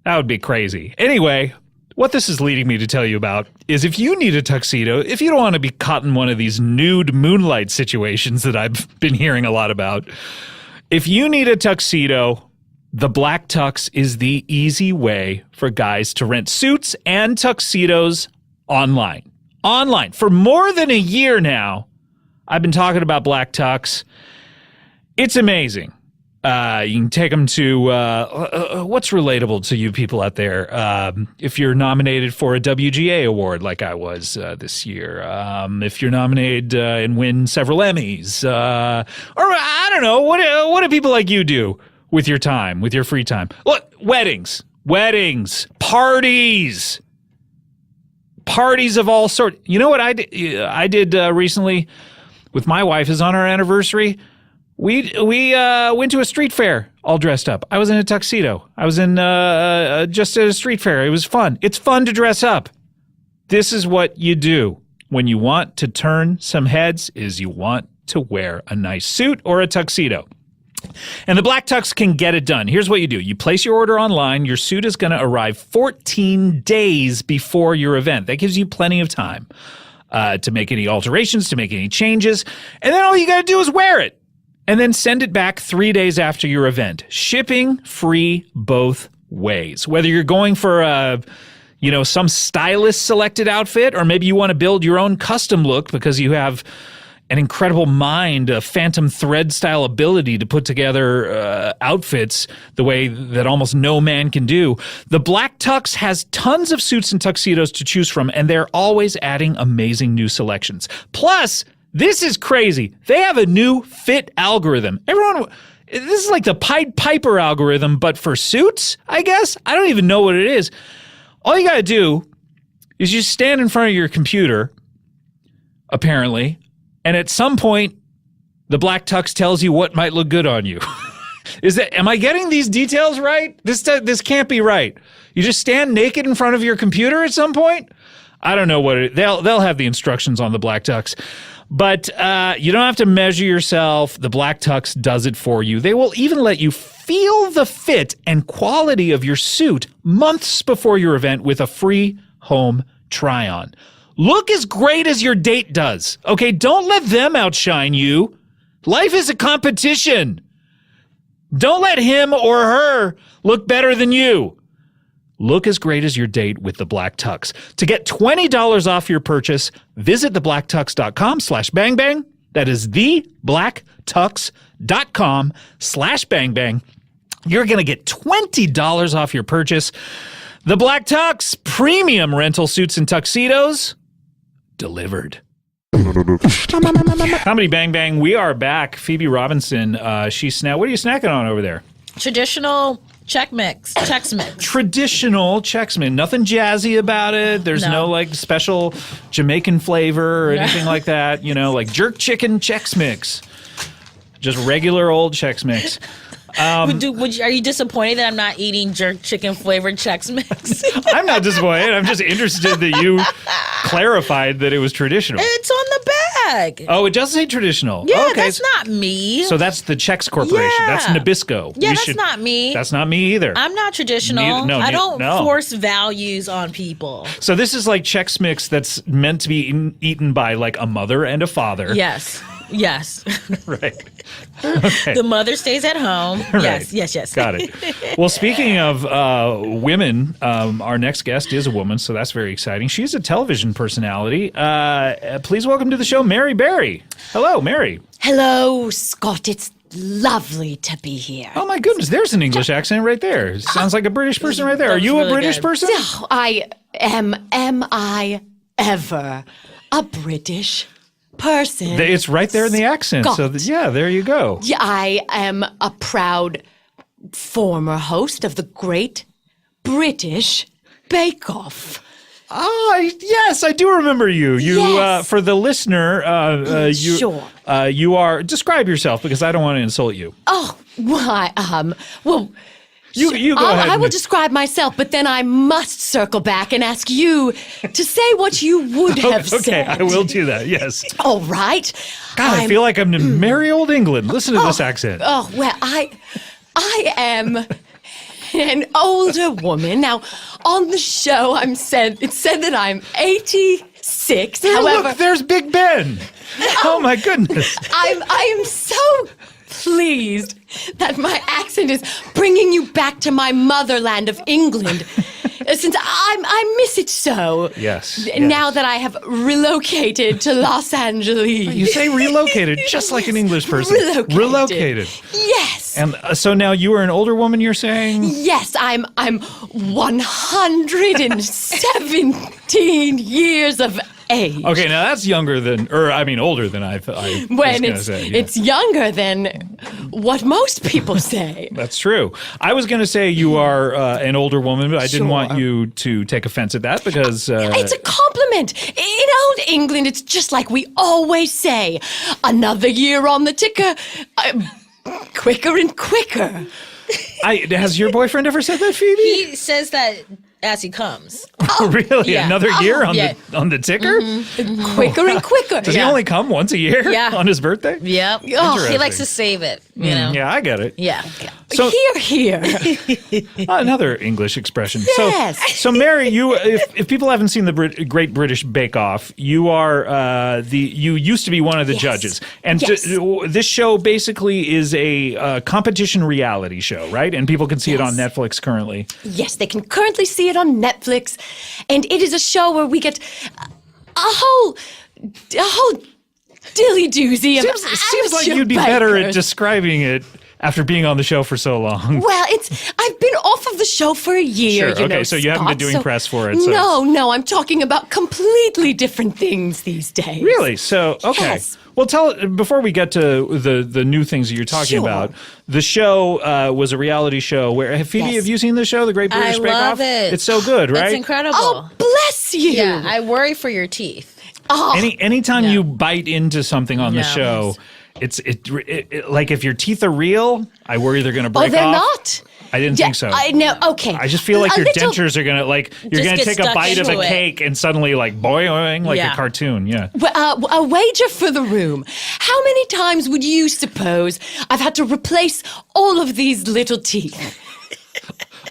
That would be crazy. Anyway, what this is leading me to tell you about is if you need a tuxedo, if you don't want to be caught in one of these nude Moonlight situations that I've been hearing a lot about, if you need a tuxedo, the Black Tux is the easy way for guys to rent suits and tuxedos online. Online. For more than a year now, I've been talking about Black Tux. It's amazing. You can take them to what's relatable to you people out there. If you're nominated for a WGA award like I was this year, if you're nominated and win several Emmys, or I don't know, what do people like you do with your time, with your free time? Look, weddings, parties of all sorts. You know what I did recently with my wife is on our anniversary. We went to a street fair all dressed up. I was in a tuxedo. I was in just at a street fair. It was fun. It's fun to dress up. This is what you do when you want to turn some heads, is you want to wear a nice suit or a tuxedo. And the Black Tux can get it done. Here's what you do. You place your order online. Your suit is going to arrive 14 days before your event. That gives you plenty of time to make any alterations, to make any changes. And then all you got to do is wear it. And then send it back 3 days after your event. Shipping free both ways. Whether you're going for some stylist selected outfit, or maybe you want to build your own custom look because you have an incredible mind, a phantom thread style ability to put together outfits the way that almost no man can do. The Black Tux has tons of suits and tuxedos to choose from, and they're always adding amazing new selections. Plus, this is crazy. They have a new fit algorithm. This is like the Pied Piper algorithm, but for suits, I guess? I don't even know what it is. All you got to do is you stand in front of your computer, apparently, and at some point, the Black Tux tells you what might look good on you. Am I getting these details right? This can't be right. You just stand naked in front of your computer at some point? I don't know what they'll have the instructions on the Black Tux. But you don't have to measure yourself. The Black Tux does it for you. They will even let you feel the fit and quality of your suit months before your event with a free home try-on. Look as great as your date does. Okay, don't let them outshine you. Life is a competition. Don't let him or her look better than you. Look as great as your date with the Black Tux. To get $20 off your purchase, visit theblacktux.com/bangbang. That is theblacktux.com/bangbang. You're going to get $20 off your purchase. The Black Tux, premium rental suits and tuxedos, delivered. Comedy Bang Bang, we are back. Phoebe Robinson, what are you snacking on over there? Traditional Chex Mix. Traditional Chex Mix. Nothing jazzy about it. There's no like special Jamaican flavor or anything like that. Like jerk chicken Chex Mix. Just regular old Chex Mix. Are you disappointed that I'm not eating jerk chicken flavored Chex Mix? I'm not disappointed. I'm just interested that you clarified that it was traditional. It's on the bag. Oh, it does say traditional. Yeah, okay. That's not me. So that's the Chex Corporation. Yeah. That's Nabisco. Yeah, that's not me. That's not me either. I'm not traditional. I don't force values on people. So this is like Chex Mix that's meant to be eaten by like a mother and a father. Yes. Right. Okay. The mother stays at home. Right. Yes. Got it. Well, speaking of women, our next guest is a woman, so that's very exciting. She's a television personality. Please welcome to the show, Mary Berry. Hello, Mary. Hello, Scott. It's lovely to be here. Oh, my goodness. There's an English accent right there. Sounds like a British person right there. Are you a British person? Oh, I am I ever a British person? It's right there in the accent. Scott. So, there you go. Yeah, I am a proud former host of the Great British Bake Off. Yes, I do remember you. Yes. For the listener, Sure. You are. Describe yourself because I don't want to insult you. Oh, why? Well. You go ahead. I will describe myself, but then I must circle back and ask you to say what you would have said. Okay, I will do that, yes. All right. God, I feel like I'm in merry old England. Listen to this accent. Oh, well, I am an older woman. Now, on the show, it's said that I'm 86. However, look, there's Big Ben. Oh, my goodness. I am so pleased that my accent is bringing you back to my motherland of England, since I miss it so. Yes. Now that I have relocated to Los Angeles. You say relocated, just like an English person. Relocated. Yes. And so now you are an older woman, you're saying? Yes, I'm 117 years of age. Okay, now that's older than I When was gonna say, yeah. it's younger than what most people say. That's true. I was going to say you are an older woman, but I didn't Sure. want you to take offense at that because... It's a compliment. In old England, it's just like we always say, another year on the ticker, quicker and quicker. Has your boyfriend ever said that, Phoebe? He says that as he comes. Oh, really? yeah. Another year on yeah. the ticker? Quicker and quicker. Does he only come once a year Yeah. on his birthday? Yep. Interesting. He likes to save it, you know? Yeah, I get it. Yeah. So Here. another English expression. Yes. So Mary, you if people haven't seen the Great British Bake Off, you are you used to be one of the Yes. judges, and Yes. this show basically is a competition reality show, right? And people can see it on Yes. Netflix currently. Yes, they can currently see it on Netflix, and it is a show where we get a whole dilly doozy of Seems like amateur you'd be better at bakers. describing it after being on the show for so long. Well, I've been off of the show for a year. Sure, you know, okay, so you haven't been Scott, doing press for it, so- No, I'm talking about completely different things these days. Really? So, okay. Yes. Well, before we get to the new things that you're talking Sure. about, the show was a reality show where, Phoebe, Yes. have you seen the show, The Great British I Bake love Off? it. It's so good, right? It's incredible. Oh, bless you. Yeah, I worry for your teeth. Oh, Anytime No. you bite into something on the No. show, it's like if your teeth are real, I worry they're going to break they're off. not. I didn't think so. I know. Okay. I just feel like A your little- dentures are going to you're Just going to get take a stuck bite of a into it. cake and suddenly boing like a Yeah. cartoon. Yeah. A wager for the room. How many times would you suppose I've had to replace all of these little teeth?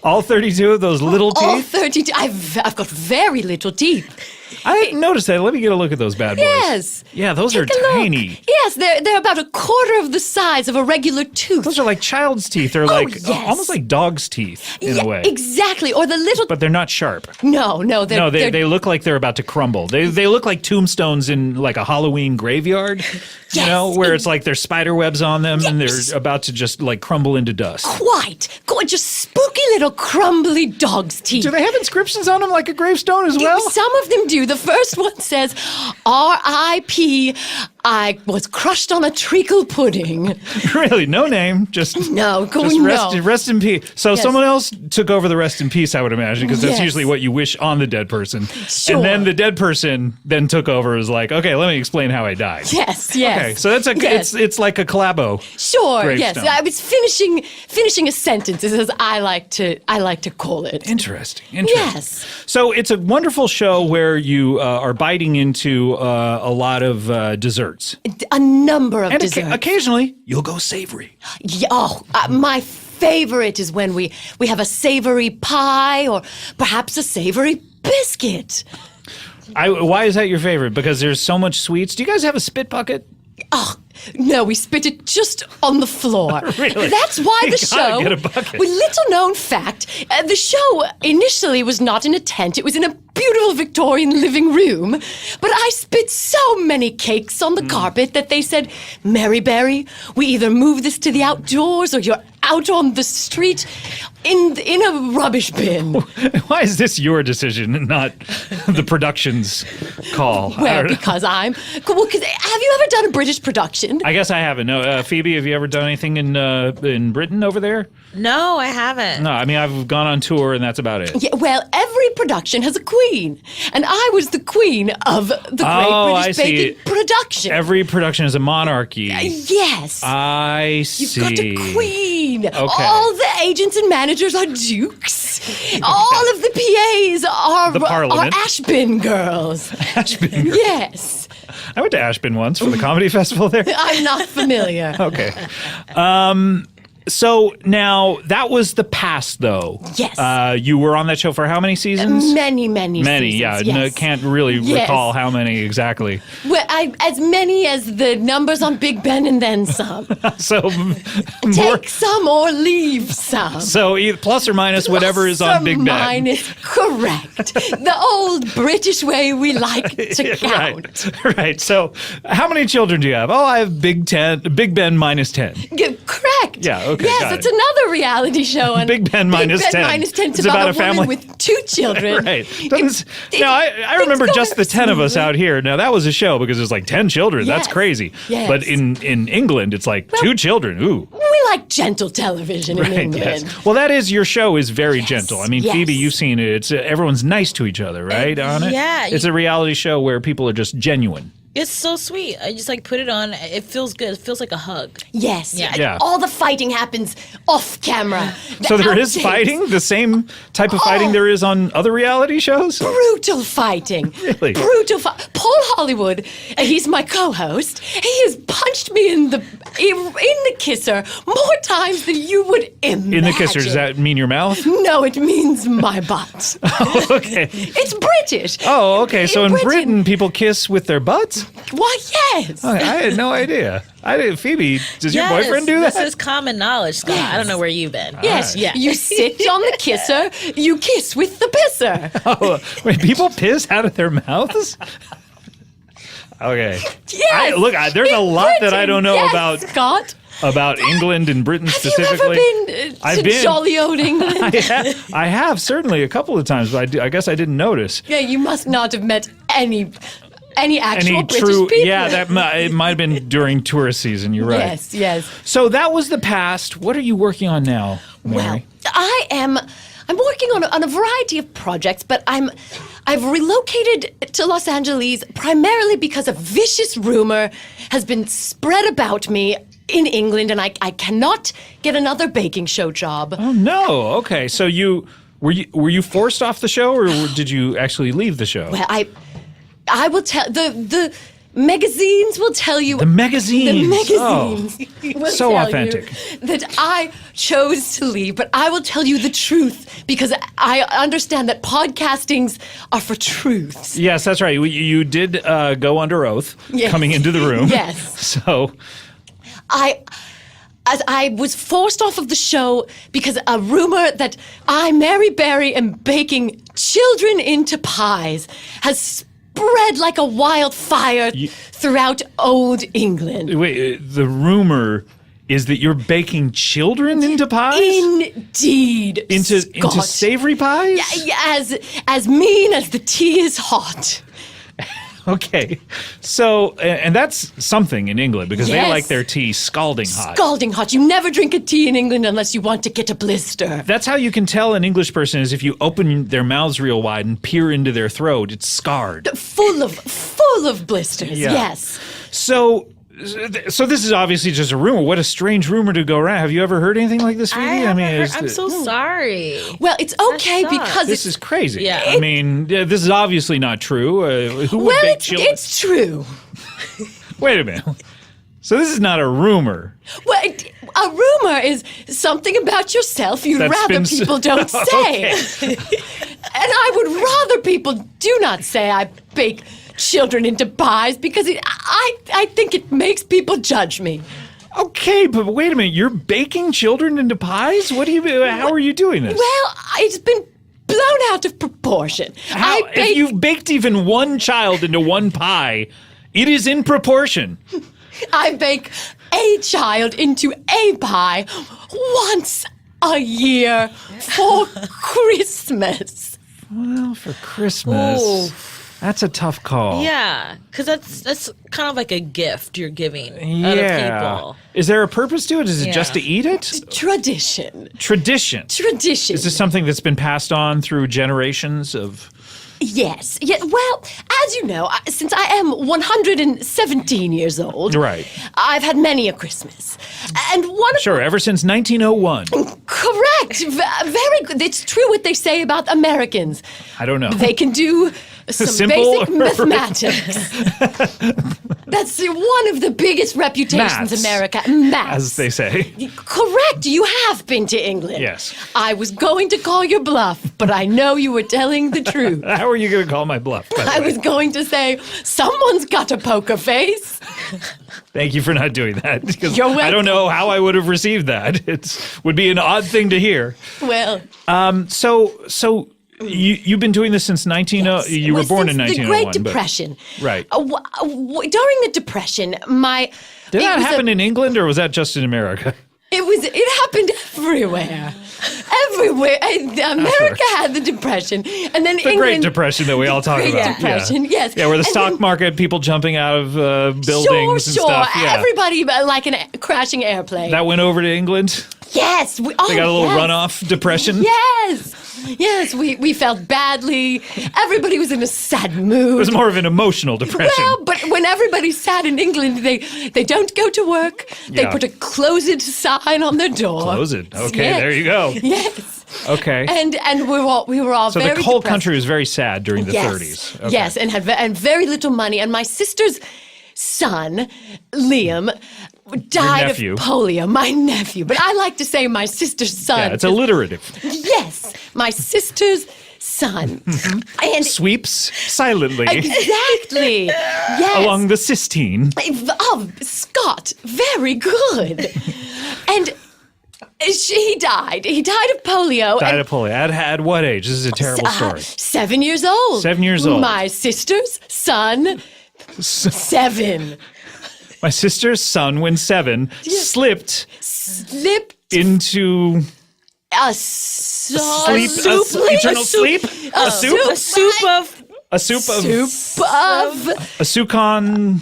All 32 of those little All teeth? 32. I've got very little teeth. I didn't notice that. Let me get a look at those bad boys. Yes. Yeah, those are Take a look. tiny. Yes, they're about a quarter of the size of a regular tooth. Those are like child's teeth. They're yes. almost like dog's teeth in a way. Exactly. Or the little. But they're not sharp. No, they're, No, they're they look like they're about to crumble. They look like tombstones in like a Halloween graveyard. You Yes. know, where it's like there's spider webs on them and Yes. they're about to just crumble into dust. quite gorgeous, spooky little crumbly dog's teeth. Do they have inscriptions on them like a gravestone as well? Some of them do. The first one says, R.I.P. I was crushed on a treacle pudding. Really, no name, just No, just rest in peace. So Yes. someone else took over the rest in peace, I would imagine, because that's Yes. usually what you wish on the dead person. Sure. And then the dead person then took over as like, okay, let me explain how I died. Yes. Okay, so that's Yes. it's like a collabo. Sure, yes. gravestone. I was finishing a sentence, as I like to call it. Interesting. Yes. So it's a wonderful show where you are biting into a lot of desserts. A number of And desserts. occasionally, you'll go savory. Yeah, my favorite is when we have a savory pie or perhaps a savory biscuit. Why is that your favorite? Because there's so much sweets. Do you guys have a spit bucket? Oh, no, we spit it just on the floor. Really? That's why You the gotta show. get a bucket. With little known fact, the show initially was not in a tent. It was in a beautiful Victorian living room. But I spit so many cakes on the carpet that they said, Mary Berry, we either move this to the outdoors or you're out on the street in a rubbish bin. Why is this your decision and not the production's call? I Well, don't know. because have you ever done a British production? I guess I haven't. No, Phoebe, have you ever done anything in Britain over there? No, I haven't. No, I mean I've gone on tour and that's about it. Yeah, well, every production has a queen, and I was the queen of the Great I British see. Baking production. Every production is a monarchy. Yes. I see. You've got a queen. All the agents and managers are dukes. All of the PAs are The Parliament. Ashbin girls. Ashbin. Yes. I went to Ashbin once for the comedy festival there. I'm not familiar. Okay. So now that was the past, though. Yes. You were on that show for how many seasons? Many Many, seasons, yeah. yes. No, can't really Yes. recall how many exactly. Well, as many as the numbers on Big Ben and then some. So more. Take some or leave some. So plus or minus whatever is on Big Ben. Minus, correct. The old British way we like to count. Right. So how many children do you have? Oh, I have Big Ben minus 10. Correct. Yeah, okay, Yes, got it's it. another reality show on Big Ben minus 10. Big Ben minus 10. It's It's about, about a a family. woman with 2 children. Right. I remember things just go the 10 of us smoothly. out here. Now that was a show because there's like 10 children. That's Yes. crazy. Yes. But in England, it's like 2 children. Ooh. We like gentle television in Right, England. yes. Well, that is your show is very gentle. I mean, yes. Phoebe, you've seen it. It's everyone's nice to each other, right? On it. yeah. It's a reality show where people are just genuine. It's so sweet. I just like put it on. It feels good. It feels like a hug. Yes. Yeah. All the fighting happens off camera. So there is outtakes. fighting, the same type of fighting there is on other reality shows? Brutal fighting. Really? Brutal Paul Hollywood, he's my co-host. He has punched me in the kisser more times than you would imagine. In the kisser, does that mean your mouth? No, it means my butt. Oh, okay. It's British. Oh, okay. So in Britain, people kiss with their butts? Why, yes. Oh, I had no idea. Phoebe, does your Yes, boyfriend do that? This is common knowledge, Scott. I don't know where you've been. Yes, Yeah. you sit on the kisser, you kiss with the pisser. Oh, wait, people piss out of their mouths? Okay. Yes. There's a in lot that I Britain. don't know Yes, Scott. about England and Britain Have specifically. you ever been I've to been. jolly old England? I have certainly a couple of times, but I guess I didn't notice. Yeah, you must not have met any actual British True? people. Yeah, it might have been during tourist season. You're right. Yes, yes. So that was the past. What are you working on now, Mary? Well, I'm working on a variety of projects, but I've relocated to Los Angeles primarily because a vicious rumor has been spread about me in England, and I cannot get another baking show job. Oh no. Okay. So were you forced off the show, or did you actually leave the show? Well, I will tell the magazines will tell you The magazines. will so tell authentic. you that I chose to leave, but I will tell you the truth because I understand that podcastings are for truths. Yes, that's right. You did go under oath Yes. coming into the room. Yes. So I was forced off of the show because a rumor that I, Mary Berry, am baking children into pies has spread like a wildfire throughout old England. wait, the rumor is that you're baking children into pies? Indeed, into Scott. savory pies? As mean as the tea is hot. Okay. So, and that's something in England because they Yes. like their tea scalding hot. Scalding hot. You never drink a tea in England unless you want to get a blister. That's how you can tell an English person is if you open their mouths real wide and peer into their throat, it's scarred. Full of blisters. Yeah. Yes. So this is obviously just a rumor. What a strange rumor to go around. Have you ever heard anything like this, Phoebe? I'm so sorry. Well, it's okay sucks. because This is crazy. Yeah. I mean, this is obviously not true. Who would well, bake children? it's true. Wait a minute. So this is not a rumor. Well, a rumor is something about yourself you'd That's rather been people don't say. And I would rather people do not say I bake children into pies because I think it makes people judge me. Okay, but wait a minute. You're baking children into pies? How are you doing this? Well, it's been blown out of proportion. If you've baked even one child into one pie, it is in proportion. I bake a child into a pie once a year for Christmas. Well, for Christmas. That's a tough call. Yeah, because that's kind of like a gift you're giving other people. Is there a purpose to it? Is it just to eat it? Tradition. Tradition. Tradition. Is this something that's been passed on through generations of... Yes. Yeah, well, as you know, since I am 117 years old, Right. I've had many a Christmas. And one of Sure, ever since 1901. Correct. Very good. It's true what they say about Americans. I don't know. They can do some Simple basic mathematics. That's one of the biggest reputations Maths. America. Maths. As they say. Correct. You have been to England. Yes. I was going to call your bluff, but I know you were telling the truth. How are you going to call my bluff? by the I way? was going to say, someone's got a poker face. Thank you for not doing that. Because You're I don't welcome. know how I would have received that. It would be an odd thing to hear. Well, So you've been doing this since 1900. You were well, born in since 1901. the Great but- Depression. Right. During the Depression, Did that happen in England or was that just in America? It happened everywhere. Everywhere. America had the Depression. And then The England. Great Depression that we all talk Great about. Depression, yeah. yes. Yeah, where the And stock then- market, people jumping out of buildings and Sure. stuff. Yeah. Everybody like a crashing airplane. That went over to England. Yes. They got a little runoff depression. Yes. Yes, we felt badly. Everybody was in a sad mood. It was more of an emotional depression. Well, but when everybody's sad in England, they don't go to work. They Yeah. put a close it sign on their door. Close it. Okay, Yes. there you go. Yes. Okay. And we were all So very the whole depressed. country was very sad during the Yes. 30s. Okay. Yes, and had very little money. And my sister's son, Liam, died of nephew. polio. My nephew. But I like to say my sister's son. Yeah, it's alliterative. Yes, my sister's son. And Sweeps silently exactly. Yes. along the Sistine. Oh, Scott, very good. And he died. He died of polio. Died and of polio. At what age? This is a terrible story. 7 years old. 7 years old. My sister's son, 7. My sister's son, when 7, slipped Slipped into a sleep, soup. eternal sleep. A soup. A soup of A soup of Soup of. a sukon.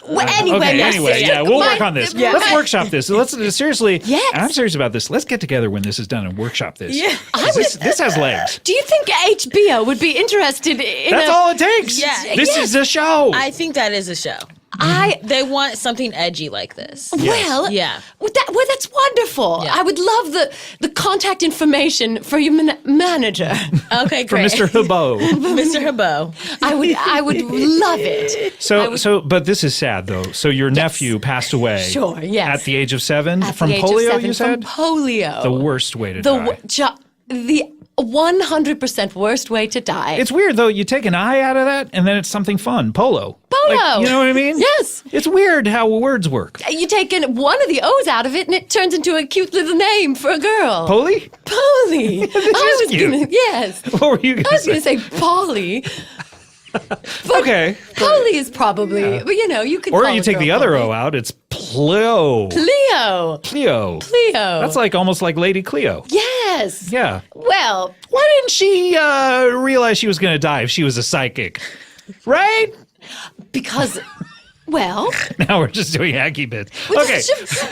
Well, anyway, Okay. my Anyway, sister- yeah, we'll my- work on this. my- Let's workshop this. Let's seriously. Yes. I'm serious about this. Let's get together when this is done and workshop this. Yeah. 'Cause this has legs. Do you think HBO would be interested in That's all it takes. Yeah. This is a show. I think that is a show. They want something edgy like this. Well, Yeah. well, that's wonderful. Yeah. I would love the contact information for your manager. Okay, For great. Mr. Habo. Mr. Habo. I would love it. But this is sad though. So your nephew passed away. Sure, yes. At the age of 7 At from the age of polio. 7, You said from polio. the worst way to the die. the 100% worst way to die. It's weird though. You take an I out of that, and then it's something fun. Polo. Polo. Like, you know what I mean? Yes. It's weird how words work. You take one of the O's out of it, and it turns into a cute little name for a girl. Poly? Polly. I was cute. gonna, yes. What were you I going was to going say? to say Polly. Okay. Polly is probably, but you could. Or call you a take girl the other Polly. O out. It's Pleo. Cleo. Cleo. Cleo. That's like almost like Lady Cleo. Yes. Yeah. Well, Why didn't she realize she was going to die if she was a psychic? Right? because, well, Now we're just doing hacky bits. well, Okay,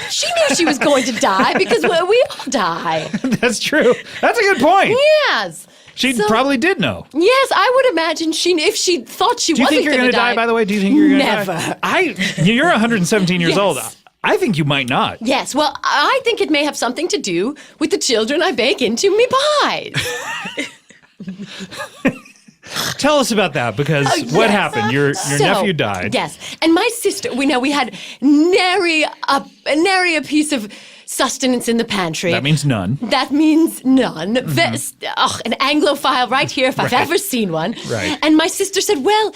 she knew she was going to die because we all die. that's true. That's a good point. Yes. She So- probably did know. Yes, I would imagine if she thought she Do you wasn't think you're going to die, by the way? Do you think you're going to die? Never. You're 117 years Yes. old. I think you might not. Yes, well, I think it may have something to do with the children I bake into me pies. Tell us about that because what Yes. happened? Your So, nephew died. Yes, and my sister. We had nary a piece of sustenance in the pantry. That means none. That means none. An Anglophile right here, if I've Right. ever seen one. Right. And my sister said, well,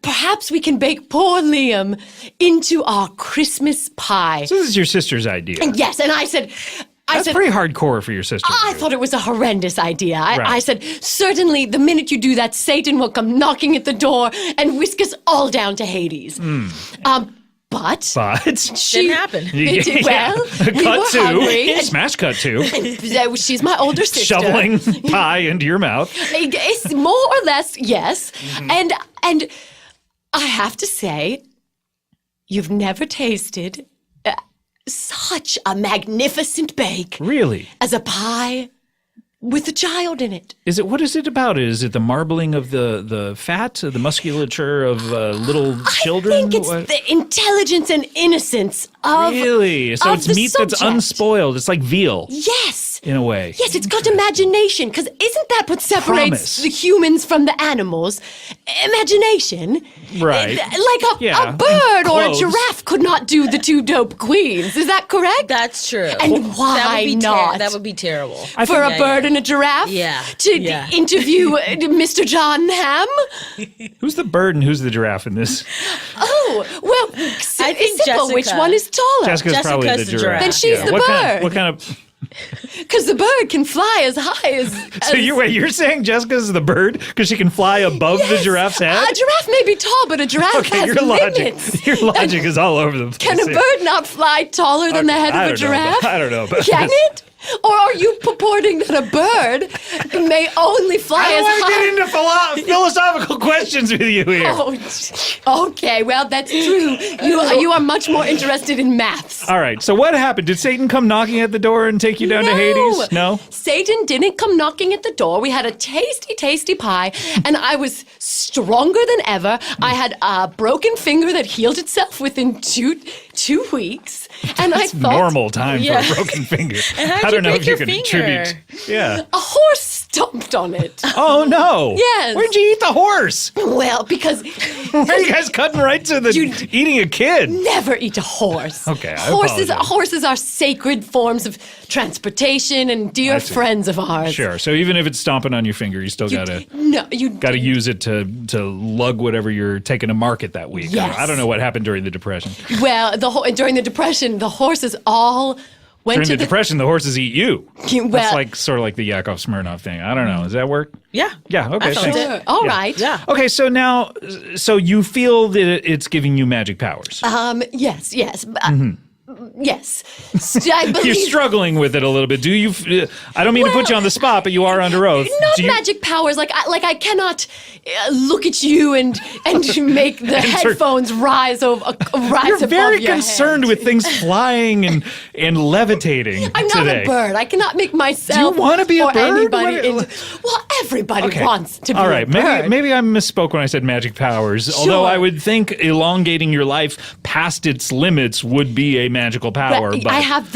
perhaps we can bake poor Liam into our Christmas pie. So this is your sister's idea. Yes, and I said, That's pretty hardcore for your sister. to I do. thought it was a horrendous idea. Right. I said, certainly the minute you do that, Satan will come knocking at the door and whisk us all down to Hades. But But she Didn't happen. It did, well, we cut were to hungry. smash cut to She's my older sister. shoveling pie into your mouth. It's more or less, yes. Mm-hmm. And I have to say, you've never tasted such a magnificent bake Really? as a pie with a child in it. What is it about? Is it the marbling of the fat, the musculature of little children? I think it's What? the intelligence and innocence of Really? So of it's the meat that's subject. unspoiled. It's like veal Yes. in a way. Yes, it's got imagination, because isn't that what separates Promise. the humans from the animals? Imagination. Right. Like Yeah, a bird and or a clothes. giraffe could not do the two dope queens. Is that correct? That's true. And why that would be not? That would be terrible. For a Yeah, bird yeah. and a giraffe? Yeah, To yeah. interview Mr. John Hamm? Who's the bird and who's the giraffe in this? Oh, well, I think it's simple. Which Jessica. one is taller? Jessica's probably the Jessica's the giraffe. giraffe. Then she's the what bird. What kind of? Because the bird can fly as high as. So you're saying Jessica's the bird because she can fly above the giraffe's head? A giraffe may be tall, but a giraffe Okay, has your limits. logic is all over the place. Can a bird not fly taller than the head of a giraffe? I don't know. But Can it? Or are you purporting that a bird may only fly I as don't want to high? get into philosophical questions with you here. Oh, okay. Well, that's true. You are much more interested in maths. All right. So what happened? Did Satan come knocking at the door and take you down to Hades? No. Satan didn't come knocking at the door. We had a tasty, tasty pie, and I was stronger than ever. I had a broken finger that healed itself within two weeks, and That's I thought normal time for a broken finger. And how'd I don't you know break if you your can finger? attribute. Yeah. a horse stomped on it. Oh no. Yes. Where'd you eat the horse? Well, because Why are you guys cutting right to the eating a kid? never eat a horse. Okay, I horses. apologize. Horses are sacred forms of transportation and dear see. friends of ours. Sure. So even if it's stomping on your finger, you still gotta use it to lug whatever you're taking to market that week. Yes. I don't know what happened during the Depression. Well, during the Depression, the horses all went During to the Depression, the horses eat you. Well- That's like sort of like the Yakov Smirnoff thing. I don't know. Does that work? Yeah. Yeah. Okay. I felt thanks. it. Sure. All right. Yeah. Okay. So now, so you feel that it's giving you magic powers. Yes. Yes. I believe. You're struggling with it a little bit. Do you? I don't mean to put you on the spot, but you are under oath. Not Do you- magic powers. Like I cannot look at you and make the headphones rise You're above very your concerned head. with things flying and levitating I'm not today. a bird. I cannot make myself. Do you wanna be a or bird? Anybody What- well, everybody Okay. wants to be All right, a bird. maybe I misspoke when I said magic powers. Although I would think elongating your life past its limits would be a magical power. But But I have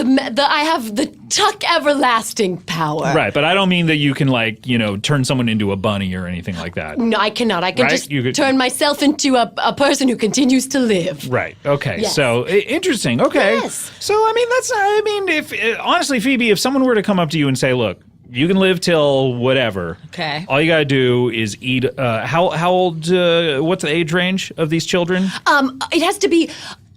the tuck everlasting power. right, but I don't mean that you can turn someone into a bunny or anything like that. No, I cannot. I can Right? just You could- turn myself into a person who continues to live. Right. Okay. Yes. So interesting. Okay. Yes. So if honestly, Phoebe, if someone were to come up to you and say, "Look, you can live till whatever. Okay. All you gotta do is eat." How old? What's the age range of these children? It has to be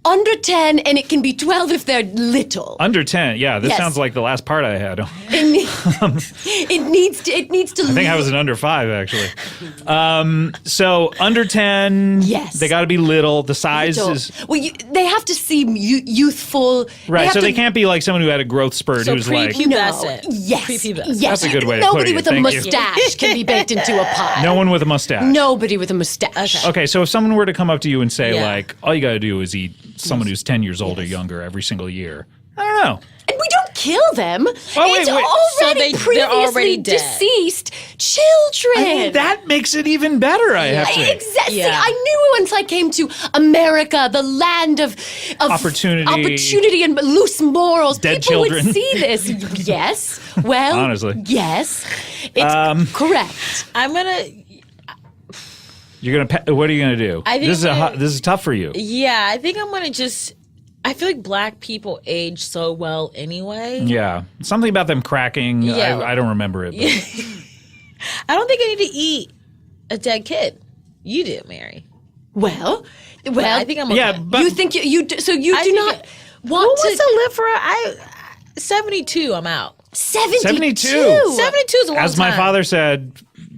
under 10, and it can be 12 if they're little. Under 10. Yeah. This Yes. sounds like the last part I had. It needs to. I think I was an under 5 actually. So under 10. Yes. They got to be little. The size is Well, they have to seem youthful. right. have So to- they can't be like someone who had a growth spurt So who's like. prepubescent. Yes. Prepubescent. Yes. That's a good way to Nobody put it. with a Thank you. mustache can be baked into a pie. No one with a mustache. Nobody with a mustache. Okay, so if someone were to come up to you and say, Yeah. like, all you got to do is eat someone who's 10 years old or younger every single year, I don't know. And we don't kill them. Oh, wait, it's wait. So already they're previously already dead. deceased children. I mean, that makes it even better, I have to say. Exactly. Yeah. I knew once I came to America, the land of Opportunity. and loose morals. Dead People children. would see this. Yes. Well, Honestly. yes. It's correct. I'm gonna. You're gonna. What are you gonna do? I think this is I'm gonna- this is tough for you. Yeah, I think I'm gonna just. I feel like black people age so well anyway. Yeah, something about them cracking. Yeah. I don't remember it. But I don't think I need to eat a dead kid. You did, Mary. Well, I think I'm okay. yeah, but you think you do, so you I do think not it- want Who to wants to live for 72? I'm out. 72. 72. 72 is a long as my time. father said,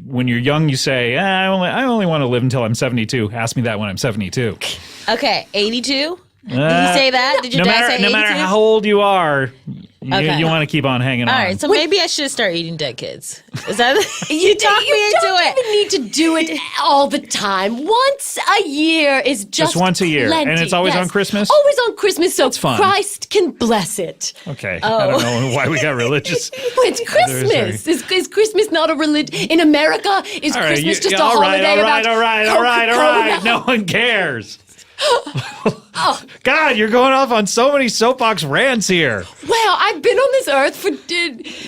when you're young, you say, I only want to live until I'm 72. Ask me that when I'm 72. Okay, 82. Did he say that? Did your no dad matter, say no 82? matter how old you are, you, Okay. you want to keep on hanging All on. right, so maybe I should start eating dead kids. Is that You talk me into don't it? even need to do it all the time. Once a year is just once a year. plenty. And it's always Yes. on Christmas? Always on Christmas, so fun. Christ can bless it. Okay. Oh. I don't know why we got religious. Well, it's Christmas. Is Christmas not a religion? In America, is All right, Christmas just a all right, holiday all right, about all right, all right, all right. Coca-Cola? No one cares. God, you're going off on so many soapbox rants here. Well, I've been on this earth for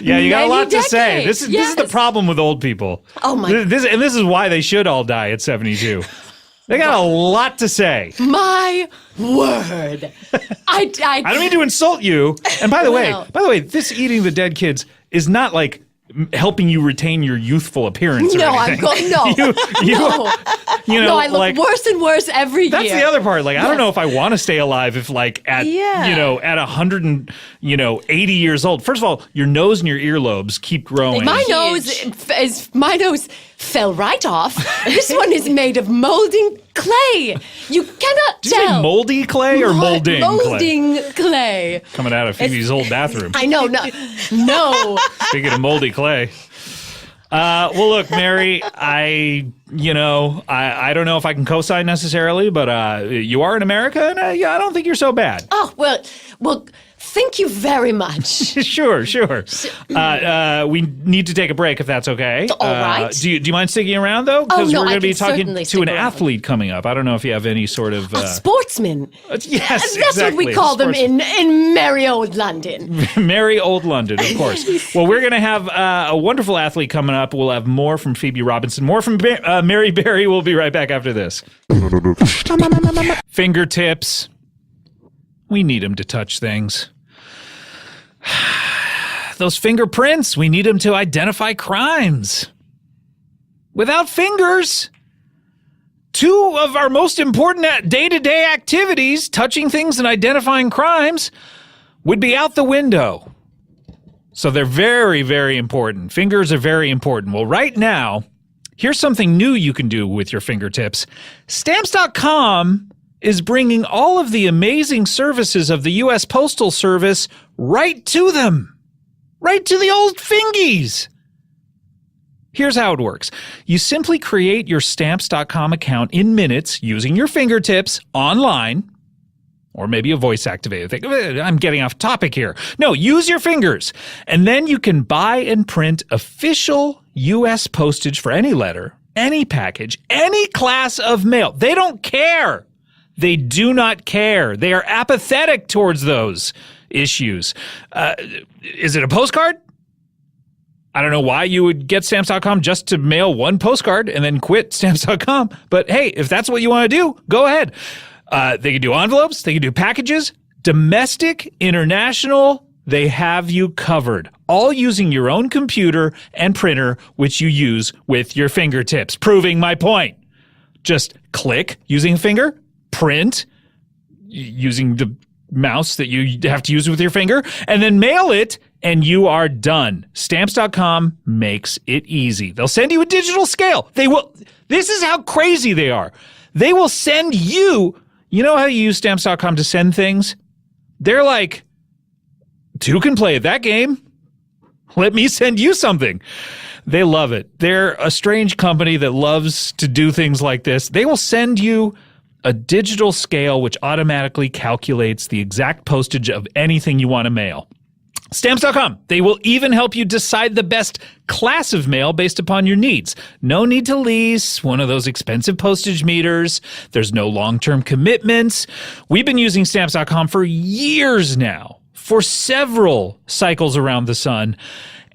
Yeah, you got a lot many to say. This decades. is the Yes. problem with old people. Oh, my- This is why they should all die at 72. They got a lot to say. My word. I I don't mean to insult you. And by the Well- way, this eating the dead kids is not like helping you retain your youthful appearance. No, or I'm anything. no. You know, No, I look like, worse and worse every That's year. the other part. Like, I don't know if I want to stay alive if, like, at Yeah. at 180 years old. First of all, your nose and your earlobes keep growing. My Huge. my nose fell right off. This one is made of molding clay. You cannot Did you tell. say moldy clay or molding clay? Molding clay. Coming out of Phoebe's old bathroom. I know. No. Speaking of moldy clay. Well, look, Mary, I don't know if I can co-sign necessarily, but you are in America, and I don't think you're so bad. Oh, well, thank you very much. Sure. We need to take a break if that's okay. All right. Do you mind sticking around, though? Oh, no, we're I going to be can talking certainly to stick an around. athlete coming up. I don't know if you have any sort of... Sportsman. Yes, That's what we exactly. call them in merry old London. Merry old London, of course. Well, we're going to have a wonderful athlete coming up. We'll have more from Phoebe Robinson, more from Mary Berry. We'll be right back after this. Fingertips. We need them to touch things. Those fingerprints, we need them to identify crimes. Without fingers, two of our most important day-to-day activities, touching things and identifying crimes, would be out the window. So they're very, very important. Fingers are very important. Well, right now, here's something new you can do with your fingertips. Stamps.com is bringing all of the amazing services of the U.S. Postal Service right to them. Right to the old fingies. Here's how it works. You simply create your Stamps.com account in minutes using your fingertips online, or maybe a voice-activated thing. I'm getting off topic here. No, use your fingers. And then you can buy and print official U.S. postage for any letter, any package, any class of mail. They don't care. They do not care. They are apathetic towards those issues. Is it a postcard? I don't know why you would get Stamps.com just to mail one postcard and then quit Stamps.com. But hey, if that's what you want to do, go ahead. They can do envelopes. They can do packages. Domestic, international, they have you covered. All using your own computer and printer, which you use with your fingertips. Proving my point. Just click using a finger. Print using the mouse that you have to use with your finger, and then mail it, and you are done. Stamps.com makes it easy. They'll send you a digital scale. They will. This is how crazy they are. They will send you. You know how you use Stamps.com to send things? They're like, two can play at that game. Let me send you something. They love it. They're a strange company that loves to do things like this. They will send you a digital scale which automatically calculates the exact postage of anything you want to mail. Stamps.com. They will even help you decide the best class of mail based upon your needs. No need to lease one of those expensive postage meters. There's no long-term commitments. We've been using Stamps.com for years now, for several cycles around the sun,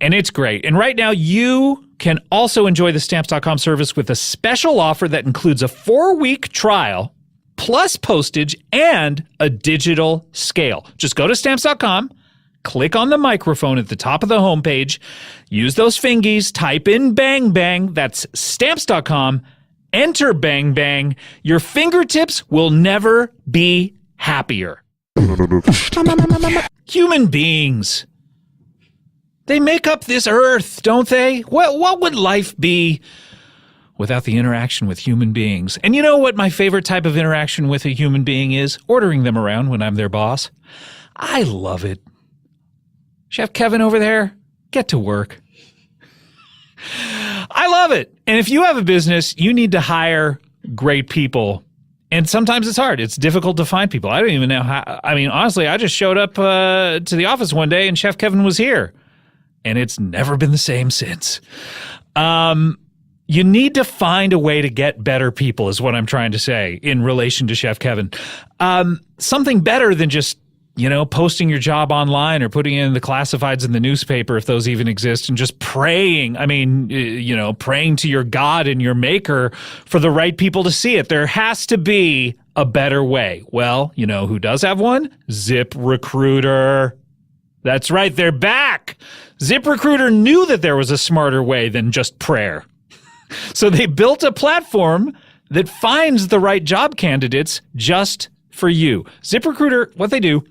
and it's great. And right now, you can also enjoy the Stamps.com service with a special offer that includes a 4-week trial plus postage and a digital scale. Just go to Stamps.com, click on the microphone at the top of the homepage, use those fingies, type in bang bang, that's Stamps.com, enter bang bang. Your fingertips will never be happier. Human beings. They make up this earth, don't they? What would life be without the interaction with human beings? And you know what my favorite type of interaction with a human being is? Ordering them around when I'm their boss. I love it. Chef Kevin over there, get to work. I love it. And if you have a business, you need to hire great people. And sometimes it's hard. It's difficult to find people. I don't even know how. I mean, honestly, I just showed up to the office one day and Chef Kevin was here. And it's never been the same since. You need to find a way to get better people is what I'm trying to say in relation to Chef Kevin. Something better than just, posting your job online or putting it in the classifieds in the newspaper, if those even exist, and just praying. I mean, praying to your God and your maker for the right people to see it. There has to be a better way. Well, you know who does have one? ZipRecruiter. That's right, they're back. ZipRecruiter knew that there was a smarter way than just prayer. So they built a platform that finds the right job candidates just for you. ZipRecruiter, what they do,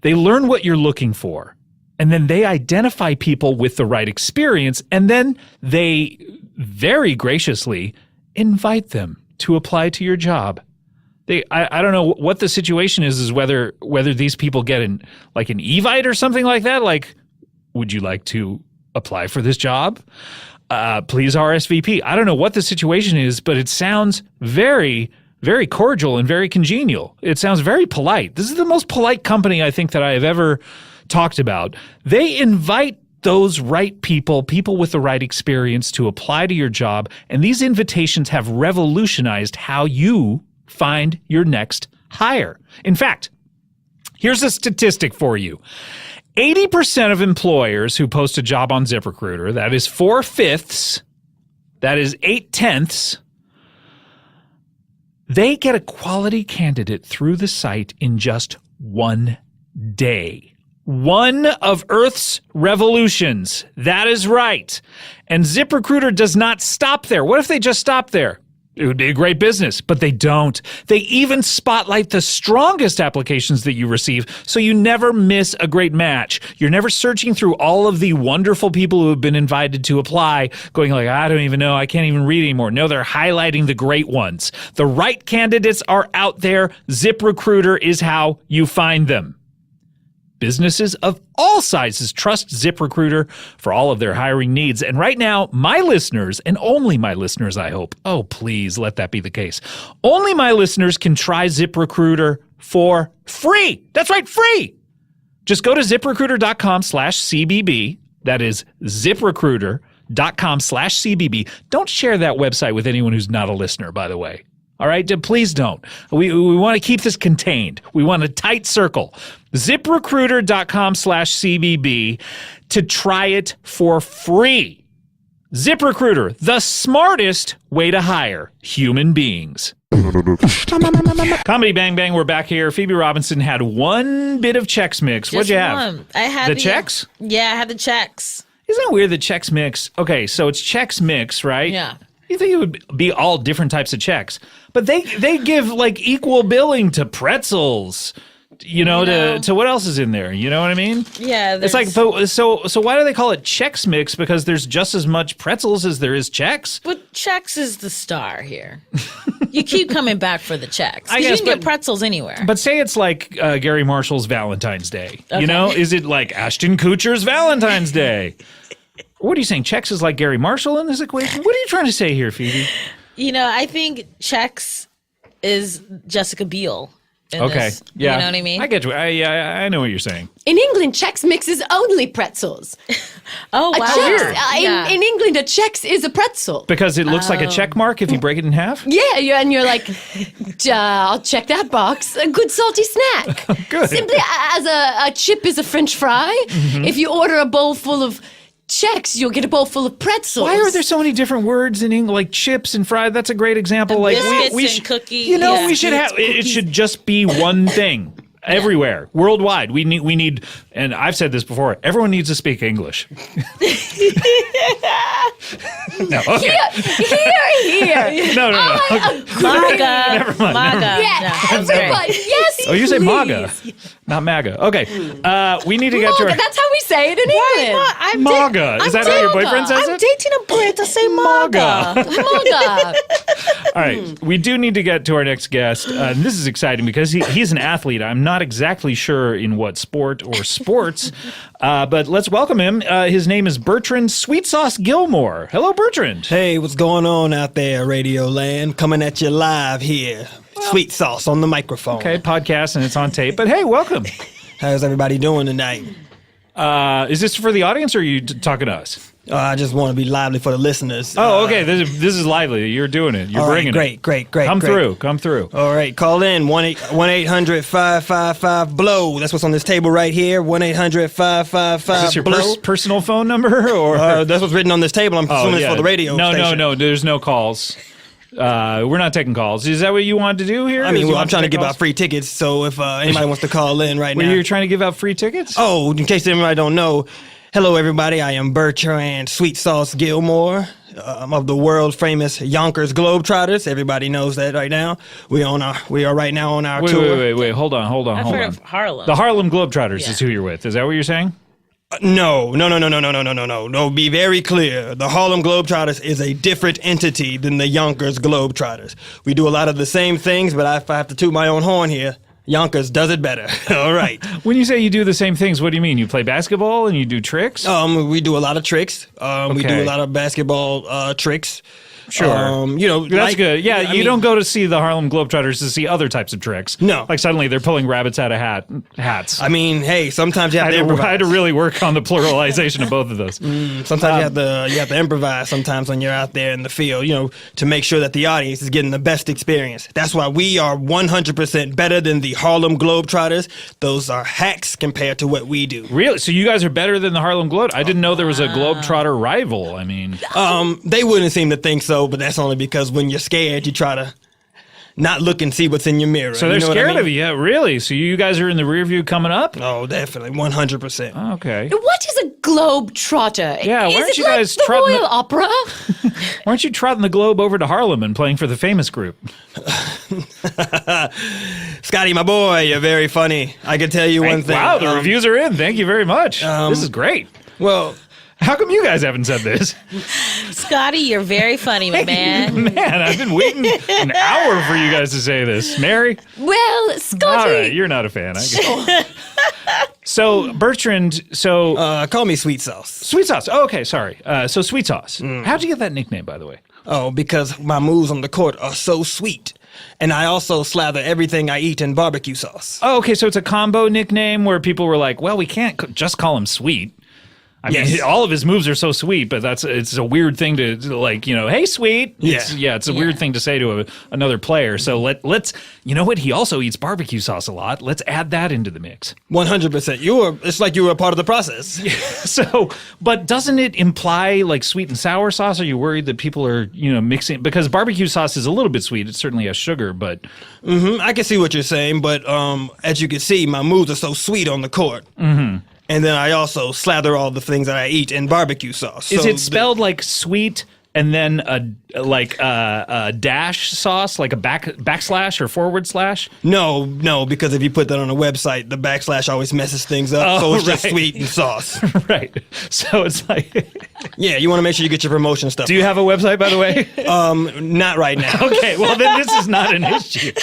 they learn what you're looking for, and then they identify people with the right experience, and then they very graciously invite them to apply to your job. I don't know what the situation is whether these people get an Evite or something like that. Like, would you like to apply for this job? please RSVP. I don't know what the situation is, but it sounds very, very cordial and very congenial. It sounds very polite. This is the most polite company I think that I have ever talked about. They invite those right people with the right experience to apply to your job, and these invitations have revolutionized how you find your next hire. In fact, here's a statistic for you. 80% of employers who post a job on ZipRecruiter, that is 4/5, that is 8/10, they get a quality candidate through the site in just 1 day. One of Earth's revolutions. That is right. And ZipRecruiter does not stop there. What if they just stopped there? It would be a great business, but they don't. They even spotlight the strongest applications that you receive, so you never miss a great match. You're never searching through all of the wonderful people who have been invited to apply, going like, I don't even know, I can't even read anymore. No, they're highlighting the great ones. The right candidates are out there. ZipRecruiter is how you find them. Businesses of all sizes trust ZipRecruiter for all of their hiring needs. And right now, my listeners, and only my listeners, I hope, oh, please let that be the case. Only my listeners can try ZipRecruiter for free. That's right, free. Just go to ZipRecruiter.com/CBB. That is ZipRecruiter.com/CBB. Don't share that website with anyone who's not a listener, by the way. All right, please don't. We want to keep this contained. We want a tight circle. ZipRecruiter.com/CBB to try it for free. ZipRecruiter, the smartest way to hire human beings. Comedy Bang Bang, we're back here. Phoebe Robinson had one bit of Chex Mix. What'd you have? I had the Chex? Yeah, I had the Chex. Isn't it weird that Chex Mix? Okay, so it's Chex Mix, right? Yeah. You think it would be all different types of checks, but they give like equal billing to pretzels, to what else is in there? You know what I mean? Yeah. It's like, so why do they call it Chex Mix? Because there's just as much pretzels as there is Chex. But Chex is the star here. You keep coming back for the Chex. I You guess, can get pretzels anywhere. But say it's like Gary Marshall's Valentine's Day. Okay. Is it like Ashton Kutcher's Valentine's Day? What are you saying? Chex is like Gary Marshall in this equation? What are you trying to say here, Phoebe? I think Chex is Jessica Biel. Okay. This. Yeah. You know what I mean? I get you. I know what you're saying. In England, Chex Mix is only pretzels. Oh, wow. In England, a Chex is a pretzel. Because it looks like a check mark if you break it in half? Yeah, and you're like, I'll check that box. A good salty snack. Good. Simply as a chip is a French fry. Mm-hmm. If you order a bowl full of Chex, you'll get a bowl full of pretzels. Why are there so many different words in English, like chips and fried? That's a great example. Like biscuits and cookies. We should have. It should just be one thing everywhere, worldwide. We need, and I've said this before. Everyone needs to speak English. No, okay. Here. No. MAGA. Never mind. MAGA. Yeah, everybody. Yes. Oh, you say please. MAGA, not MAGA. Okay, we need to get to our. That's how we say it in England. MAGA. Is that how your boyfriend says it? I'm dating a Brit. I say MAGA. MAGA. All right, we do need to get to our next guest. And this is exciting because he's an athlete. I'm not exactly sure in what sport or sports, but let's welcome him. His name is Bertrand Sweet Sauce Gilmore. Hello, Bertrand. Hey, what's going on out there, Radio Land? Coming at you live here. Sweet Sauce on the microphone. Okay, podcast and it's on tape. But hey, welcome. How's everybody doing tonight? Is this for the audience or are you talking to us? I just want to be lively for the listeners. Oh, okay. This is lively. You're doing it. You're bringing it. Great. Come through. All right, call in 1-800-555-BLOW. That's what's on this table right here. 1-800-555-BLOW. Is this your personal phone number or? That's what's written on this table. I'm assuming it's for the radio station. No. There's no calls. We're not taking calls. Is that what you wanted to do here? I mean, I'm trying to give out free tickets, so if anybody wants to call in right now. You're trying to give out free tickets? Oh, in case anybody don't know, hello everybody, I am Bertrand Sweet Sauce Gilmore. I'm of the world famous Yonkers Globetrotters. Everybody knows that right now. We are right now on our tour. Wait. Hold on. I've heard of Harlem. The Harlem Globetrotters is who you're with. Is that what you're saying? No. Be very clear. The Harlem Globetrotters is a different entity than the Yonkers Globetrotters. We do a lot of the same things, but if I have to toot my own horn here, Yonkers does it better. All right. When you say you do the same things, what do you mean? You play basketball and you do tricks? We do a lot of tricks. We do Okay. a lot of basketball tricks. Sure. That's That's good. Yeah, I you mean, don't go to see the Harlem Globetrotters to see other types of tricks. No. Like suddenly they're pulling rabbits out of hats. I mean, hey, sometimes you have to I improvise. had to really work on the pluralization of both of those. Sometimes you have to improvise sometimes when you're out there in the field, to make sure that the audience is getting the best experience. That's why we are 100% better than the Harlem Globetrotters. Those are hacks compared to what we do. Really? So you guys are better than the Harlem Globe? I didn't know there was a Globetrotter rival. I mean, They wouldn't seem to think so, but that's only because when you're scared, you try to not look and see what's in your mirror. so they're You know what I scared mean? of you. Yeah, really? So you guys are in the rear view coming up? Oh, definitely, 100%. Okay. What is a globe trotter? Yeah, why is aren't it you like guys the trotting Royal Opera? Why aren't you trotting the globe over to Harlem and playing for the famous group? Scotty, my boy, you're very funny. I can tell you one thing. Wow, the reviews are in. Thank you very much. This is great. Well, How come you guys haven't said this? Scotty, you're very funny, my man. Man, I've been waiting an hour for you guys to say this. Mary? Well, Scotty. All right, you're not a fan. I guess. So, Bertrand, call me Sweet Sauce. Sweet Sauce. Oh, okay, sorry. So, Sweet Sauce. How'd you get that nickname, by the way? Oh, because my moves on the court are so sweet. And I also slather everything I eat in barbecue sauce. Oh, okay, so it's a combo nickname where people were like, well, we can't just call him Sweet. I mean, Yes. all of his moves are so sweet, but it's a weird thing to like, hey, Sweet. It's a weird thing to say to another player. So let's, you know what? He also eats barbecue sauce a lot. Let's add that into the mix. 100%. It's like you were a part of the process. So, but doesn't it imply like sweet and sour sauce? Are you worried that people are, mixing? Because barbecue sauce is a little bit sweet. It certainly has sugar, but. I can see what you're saying, but as you can see, my moves are so sweet on the court. Mm-hmm. And then I also slather all the things that I eat in barbecue sauce. Is So it spelled like sweet and then a dash sauce, like a backslash or forward slash? No, because if you put that on a website, the backslash always messes things up. So it's just right. sweet and sauce. Right. So it's like. Yeah, you want to make sure you get your promotion stuff. Do you have a website, by the way? Not right now. Okay, well then this is not an issue.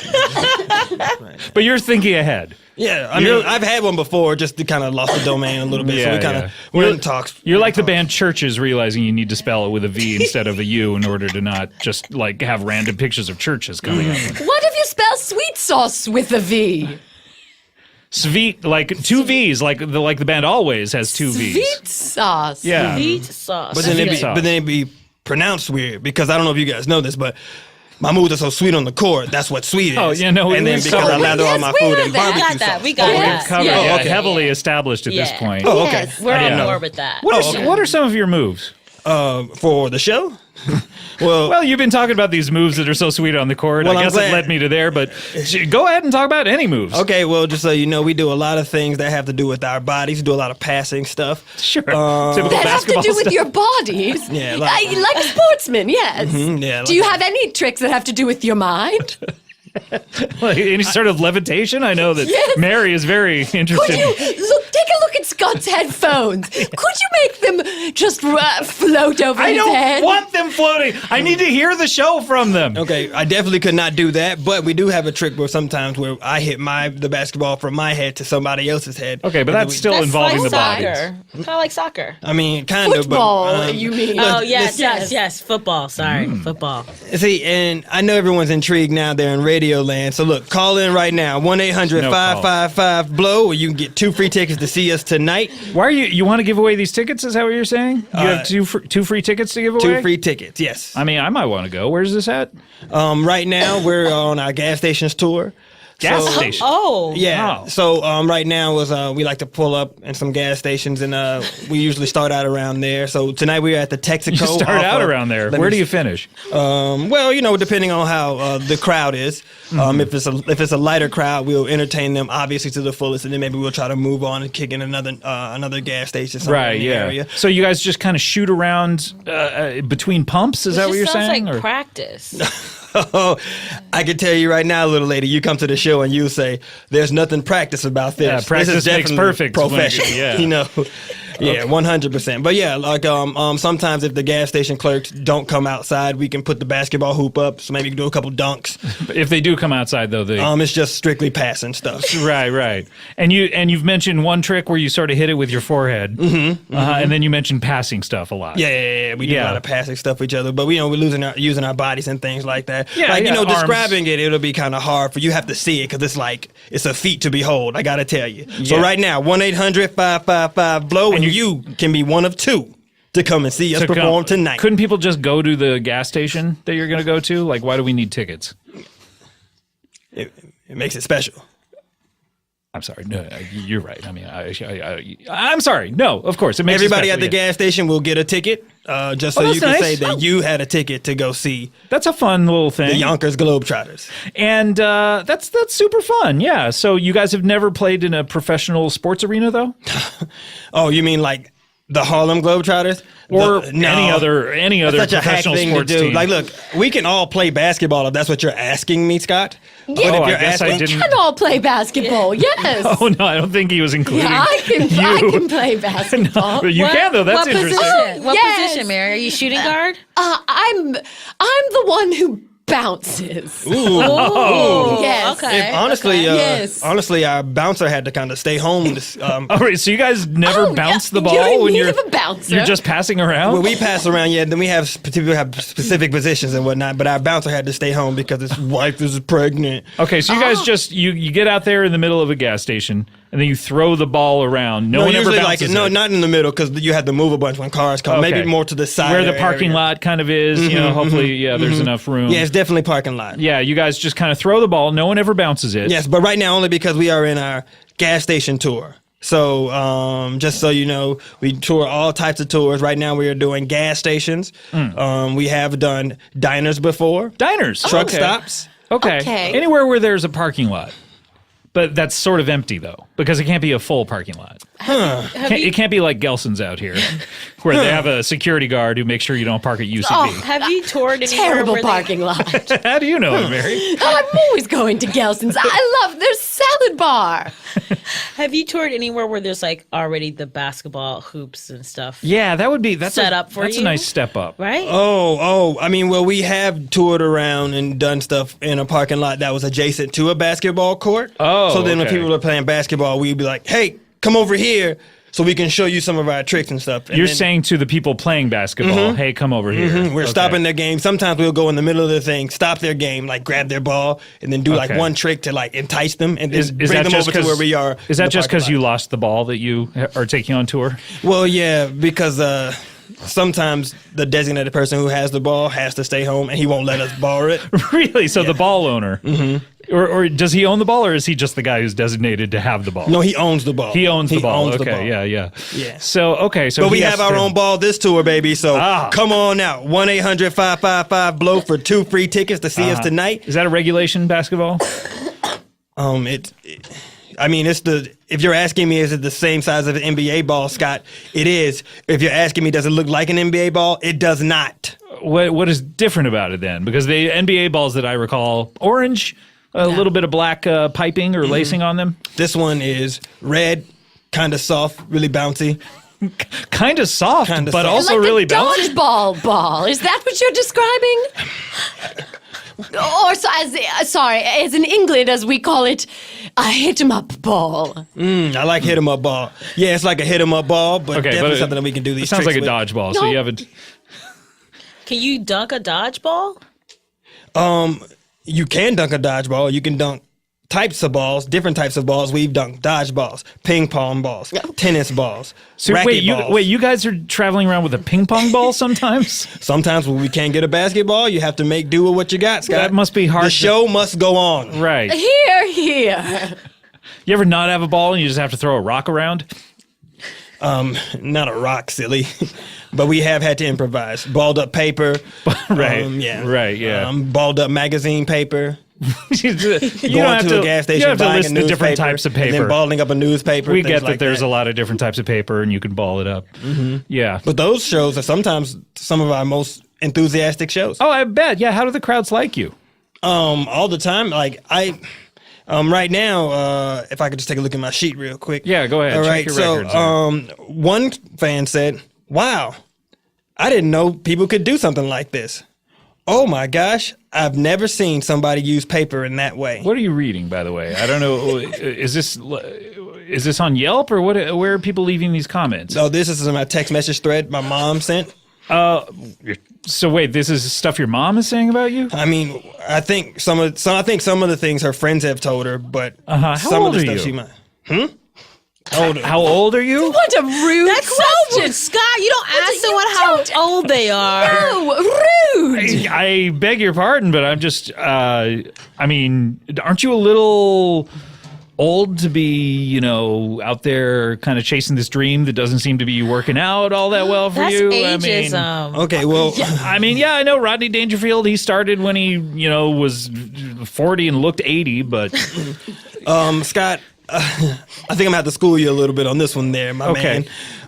But you're thinking ahead. Yeah, I mean, I've had one before, just to kind of lost the domain a little bit. So we're in talks. You're like the band Churches realizing you need to spell it with a V instead of a U in order to not just like have random pictures of churches coming up. What if you spell sweet sauce with a V? Sweet, like two V's, like the band Always has two V's. Sweet sauce. Yeah. Sweet sauce. But then Sweet sauce. it'd be pronounced weird, because I don't know if you guys know this, but my moves are so sweet on the court. That's what sweet is. Oh, yeah, no, and then we because I covered lather all Yes, my we food know in that. barbecue We got that. sauce. We got We've that. covered Yeah. heavily established at this Yeah. point. Oh, okay. Yes, we're Yeah. on board with that. What are some of your moves? For the show? Well, you've been talking about these moves that are so sweet on the court. Well, I I'm guess it glad. led me to there, but go ahead and talk about any moves. Okay, well, just so you know, we do a lot of things that have to do with our bodies. We do a lot of passing stuff. Sure. Typical That have to basketball do with stuff. your bodies. Yeah, like a sportsman, yes. yeah, Do you like- have any tricks that have to do with your mind? Like any sort of levitation? I know that Yes. Mary is very interested. Could you take a look at Scott's headphones? Could you make them just float over I his don't head? want them floating. I need to hear the show from them. Okay, I definitely could not do that, but we do have a trick where sometimes where I hit the basketball from my head to somebody else's head. Okay, but And then that's we- still That's involving like the body. soccer. Kind of like soccer. I mean, kind of, Football, but you mean? Oh, yes, yes. yes. Football. Sorry. Football. see, and I know everyone's intrigued now. They're in radio land, so look, call in right now, 1-800-555-BLOW, or you can get 2 free tickets to see us tonight. Why are you want to give away these tickets? Is that what you're saying? You have two free tickets to give away? 2 free tickets, yes. I mean, I might want to go. Where's this at? Right now we're on our gas stations tour. Gas So- station. Oh. Yeah. Wow. So right now we like to pull up in some gas stations, and we usually start out around there. So tonight we're at the Texaco. You start off out of- around there. let Where me do you finish? Well, depending on how the crowd is. If it's a lighter crowd, we'll entertain them obviously to the fullest, and then maybe we'll try to move on and kick in another gas station somewhere Right, in the yeah. area. So you guys just kind of shoot around between pumps? Is that what you're sounds saying? like or- practice. Oh, I can tell you right now, little lady, you come to the show and you say, "There's nothing practice about this. Yeah, practice This is makes definitely perfect when it- Professional, yeah. Yeah, 100%. But yeah, like sometimes if the gas station clerks don't come outside, we can put the basketball hoop up. So maybe you can do a couple dunks. If they do come outside, though, It's just strictly passing stuff. Right. And you've mentioned one trick where you sort of hit it with your forehead, and then you mentioned passing stuff a lot. Yeah. We do a lot of passing stuff with each other, but we're using our bodies and things like that. Yeah, like arms. describing it'll be kind of hard for you have to see it because it's a feat to behold. I gotta tell you. So right now, 1-800-555-BLOW, and you can be one of two to come and see us perform tonight. Couldn't people just go to the gas station that you're going to go to? Like, why do we need tickets? It makes it special. I'm sorry. No, you're right. I mean, I'm sorry. No, of course. It makes everybody it at the gas station will get a ticket, just so you can say that you had a ticket to go see. That's a fun little thing. The Yonkers Globetrotters. And that's super fun. Yeah. So you guys have never played in a professional sports arena, though? Oh, you mean like the Harlem Globetrotters? Or any other That's such a hack professional thing sports to do. team? Like, look, we can all play basketball if that's what you're asking me, Scott. Yeah. But if I you're guess I asking, didn't. Can all play basketball? Yes. Oh, no, I don't think he was including Yeah, I you. can play basketball. But you can, though. That's what interesting. Position? What Yes. position, Mary? Are you shooting guard? I'm the one who bounces. Oh, Yes. Okay. Yes. Honestly, our bouncer had to kind of stay home. All right, so you guys never bounce the ball You're in when need you're of a bouncer. You're just passing around? When we pass around, then we have people have specific positions and whatnot. But our bouncer had to stay home because his wife is pregnant. Okay, so you guys just you get out there in the middle of a gas station and then you throw the ball around. No one ever usually bounces no, it. not in the middle because you have to move a bunch when cars come. Okay. Maybe more to the side where the parking area. lot kind of is. You know, hopefully, there's enough room. Yeah, it's definitely parking lot. Yeah, you guys just kind of throw the ball. No one ever bounces it. Yes, but right now only because we are in our gas station tour. So just so you know, we tour all types of tours. Right now we are doing gas stations. We have done diners before. Diners, Truck okay. stops. Okay. Anywhere where there's a parking lot. But that's sort of empty, though, because it can't be a full parking lot. It can't be like Gelson's out here, where they have a security guard who makes sure you don't park at UCB. Oh, have you toured anywhere Terrible where parking lot. How do you know it, Mary? I'm always going to Gelson's. I love their salad bar. Have you toured anywhere where there's like already the basketball hoops and stuff? Yeah, that's Set up for That's you? a nice step up. Right? Oh, I mean, well, we have toured around and done stuff in a parking lot that was adjacent to a basketball court. Oh, so then when okay. people are playing basketball, we'd be like, hey, come over here so we can show you some of our tricks and stuff. And You're then saying to the people playing basketball, hey, come over here. we're Okay. stopping their game. Sometimes we'll go in the middle of the thing, stop their game, like grab their ball, and then do like Okay. one trick to like entice them and then Is bring that them just over to where we are. Is in that the just parking because you lot. lost the ball that you are taking on tour? Well, yeah, because sometimes the designated person who has the ball has to stay home and he won't let us borrow it. Really? So the ball owner. Or does he own the ball, or is he just the guy who's designated to have the ball? No, he owns the ball. He owns the ball. owns the Okay, ball. yeah. Yeah. So But we have our own ball this tour, baby. So come on out. 1-800-555-BLOW for 2 free tickets to see us tonight. Is that a regulation basketball? If you're asking me, is it the same size of an NBA ball, Scott? It is. If you're asking me, does it look like an NBA ball? It does not. What is different about it then? Because the NBA balls that I recall, orange, a little bit of black piping or lacing on them. This one is red, kind of soft, really bouncy. Kind of soft, Kinda but soft. also like really a bouncy. dodgeball ball. Is that what you're describing? Or as in England, as we call it, a hit 'em up ball. I like hit 'em up ball. Yeah, it's like a hit 'em up ball, but Okay, definitely but something that we can do It these sounds like tricks a with. dodgeball. So No. you have a. Can you dunk a dodgeball? You can dunk a dodgeball. You can dunk different types of balls. We've dunked dodgeballs, ping pong balls, tennis balls, So racket balls. you guys are traveling around with a ping pong ball sometimes? Sometimes when we can't get a basketball, you have to make do with what you got, Scott. That must be hard The to- show must go on. Right. Here. You ever not have a ball and you just have to throw a rock around? Not a rock, silly. But we have had to improvise. Balled up paper. Right. Yeah. Right, yeah. Balled up magazine paper. You don't Going have to a gas station, you have to buying list a the different newspaper, types of and paper. then balling up a newspaper. We things get that like there's a lot of different types of paper and you can ball it up. Mm-hmm. Yeah. But those shows are sometimes some of our most enthusiastic shows. Oh, I bet. Yeah. How do the crowds like you? All the time. Like Right now, if I could just take a look at my sheet real quick. Yeah, go ahead. All Check right, your so records there. one fan said, "Wow, I didn't know people could do something like this. Oh my gosh, I've never seen somebody use paper in that way." What are you reading, by the way? I don't know. Is this on Yelp or what? Where are people leaving these comments? So this is my text message thread my mom sent. So wait, this is stuff your mom is saying about you? I mean, I think some of the things her friends have told her, but How some old of the are stuff you? she might. Older. How old are you? What a rude That question. question, Scott, you don't ask someone how old they are. No, rude. I beg your pardon, but I'm just, I mean, aren't you a little old to be, out there kind of chasing this dream that doesn't seem to be working out all that well for That's you? ageism. Okay, well, I know Rodney Dangerfield, he started when he, was 40 and looked 80, but... Scott, I think I'm gonna have to school you a little bit on this one there, my Okay.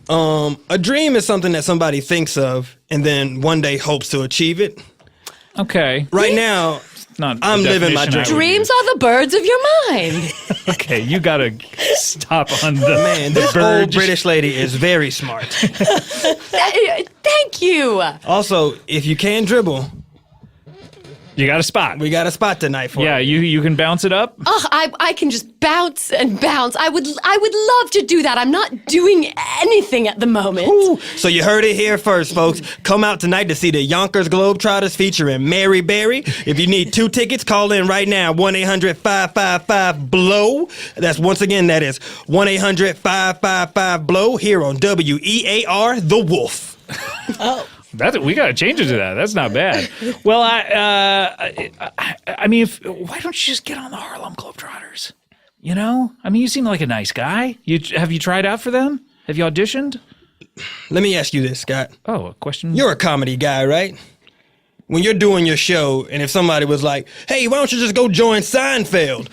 man. A dream is something that somebody thinks of and then one day hopes to achieve it. Okay. Right now, Not I'm the living my definition I dream. would Dreams are the birds of your mind. Okay, you gotta stop on the man, the this bird. old British lady is very smart. Thank you. Also, if you can dribble, You got a spot. we got a spot tonight for Yeah, you. you can bounce it up. Oh, I can just bounce and bounce. I would love to do that. I'm not doing anything at the moment. So you heard it here first, folks. Come out tonight to see the Yonkers Globetrotters featuring Mary Berry. If you need 2 tickets, call in right now, 1-800-555-BLOW. That's once again, that is 1-800-555-BLOW here on WEAR, The Wolf. We gotta change it to that. That's not bad. Well, I mean, why don't you just get on the Harlem Globetrotters? I mean, you seem like a nice guy. Have you tried out for them? Have you auditioned? Let me ask you this, Scott. Oh, a question. You're a comedy guy, right? When you're doing your show, and if somebody was like, "Hey, why don't you just go join Seinfeld?"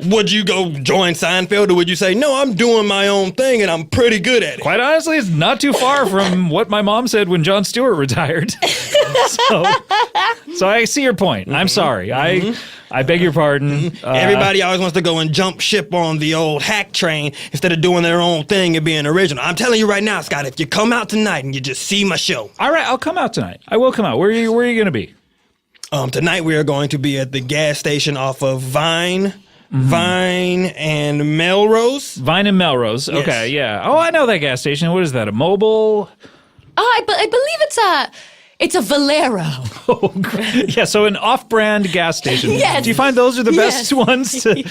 Would you go join Seinfeld, or would you say, "No, I'm doing my own thing, and I'm pretty good at it"? Quite honestly, it's not too far from what my mom said when Jon Stewart retired. So I see your point. I'm sorry. I beg your pardon. Everybody always wants to go and jump ship on the old hack train instead of doing their own thing and being original. I'm telling you right now, Scott, if you come out tonight and you just see my show. All right, I'll come out tonight. I will come out. Where are you going to be? Tonight we are going to be at the gas station off of Vine and Melrose. Vine and Melrose. Yes. Okay, yeah. Oh, I know that gas station. What is that? A Mobile? Oh, I believe it's a Valero. Oh, great. Yeah, so an off-brand gas station. Yes. Do you find those are the best Yes. ones to,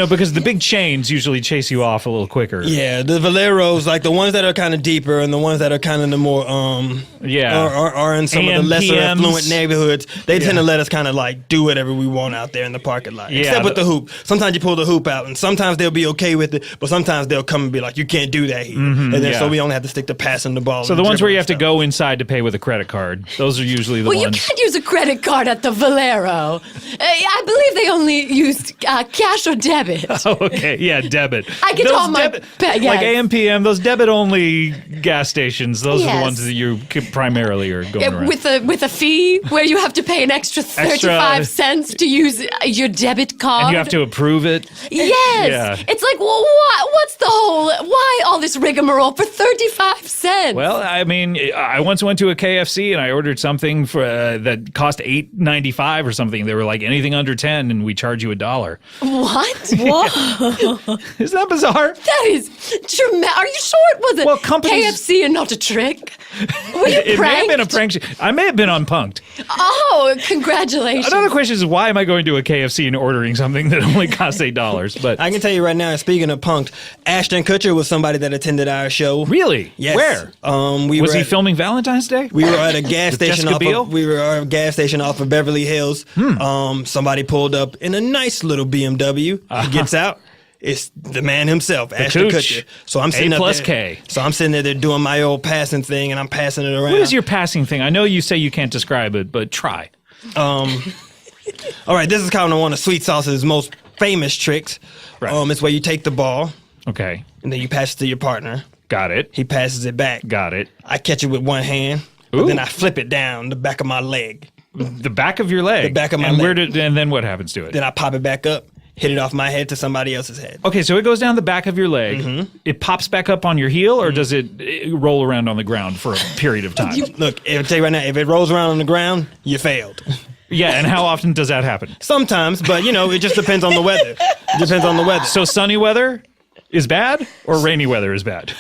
because the big chains usually chase you off a little quicker. Yeah, the Valeros, like the ones that are kind of deeper and the ones that are kind of the more are in some of the lesser AMPMs. affluent neighborhoods. They tend to let us kind of like do whatever we want out there in the parking lot. Yeah, Except with the hoop. Sometimes you pull the hoop out, and sometimes they'll be okay with it, but sometimes they'll come and be like, "You can't do that here," and then yeah. so we only have to stick to passing the ball. So and the ones where you have dribbling to stuff. go inside to pay with a credit card, those are usually the Well, you ones. can't use a credit card at the Valero. I believe they only use cash or debit. Oh, okay. Yeah, debit. I get Those all my like yes. AMPM, those debit-only gas stations. Those are the Yes. ones that you primarily are going around. With a fee where you have to pay an extra 35 cents to use your debit card. and you have to approve it. Yes. Yeah. It's like, well, what's the whole, why all this rigmarole for 35 cents? Well, I mean, I once went to a KFC and I ordered something for that cost $8.95 or something. They were like anything under 10, and we charge you $1. What? Isn't that bizarre? That is dramatic. Are you sure it was a Well, companies- KFC and not a trick? Were you It may have been a pranked? prank. I may have been unpunked. Oh, congratulations. Another question is, why am I going to a KFC and ordering something that only costs $8? But I can tell you right now, speaking of punked, Ashton Kutcher was somebody that attended our show. really, Yes. where We was were he at- filming Valentine's Day? We were at a gas With station Jessica off Biel? of, we were at a gas station off of Beverly Hills. Somebody pulled up in a nice little BMW. He gets out. It's the man himself, Ashton Cooch. Kutcher. So I'm sitting up A+K. there. So I'm sitting there doing my old passing thing, and I'm passing it around. What is your passing thing? I know you say you can't describe it, but try. All right, this is kind of one of Sweet Sauce's most famous tricks. Right. It's where you take the ball Okay, and then you pass it to your partner. got it. He passes it back. Got it. I catch it with one hand, Ooh. but then I flip it down the back of my leg. The back of your leg. The back of my and leg. And then what happens to it? Then I pop it back up. hit it off my head to somebody else's head. Okay, so it goes down the back of your leg. It pops back up on your heel, or does it roll around on the ground for a period of time? Look, I'll tell you right now, if it rolls around on the ground, you failed. Yeah, and how often does that happen? Sometimes, but it just depends on the weather. It depends on the weather. So sunny weather is bad, or rainy weather is bad?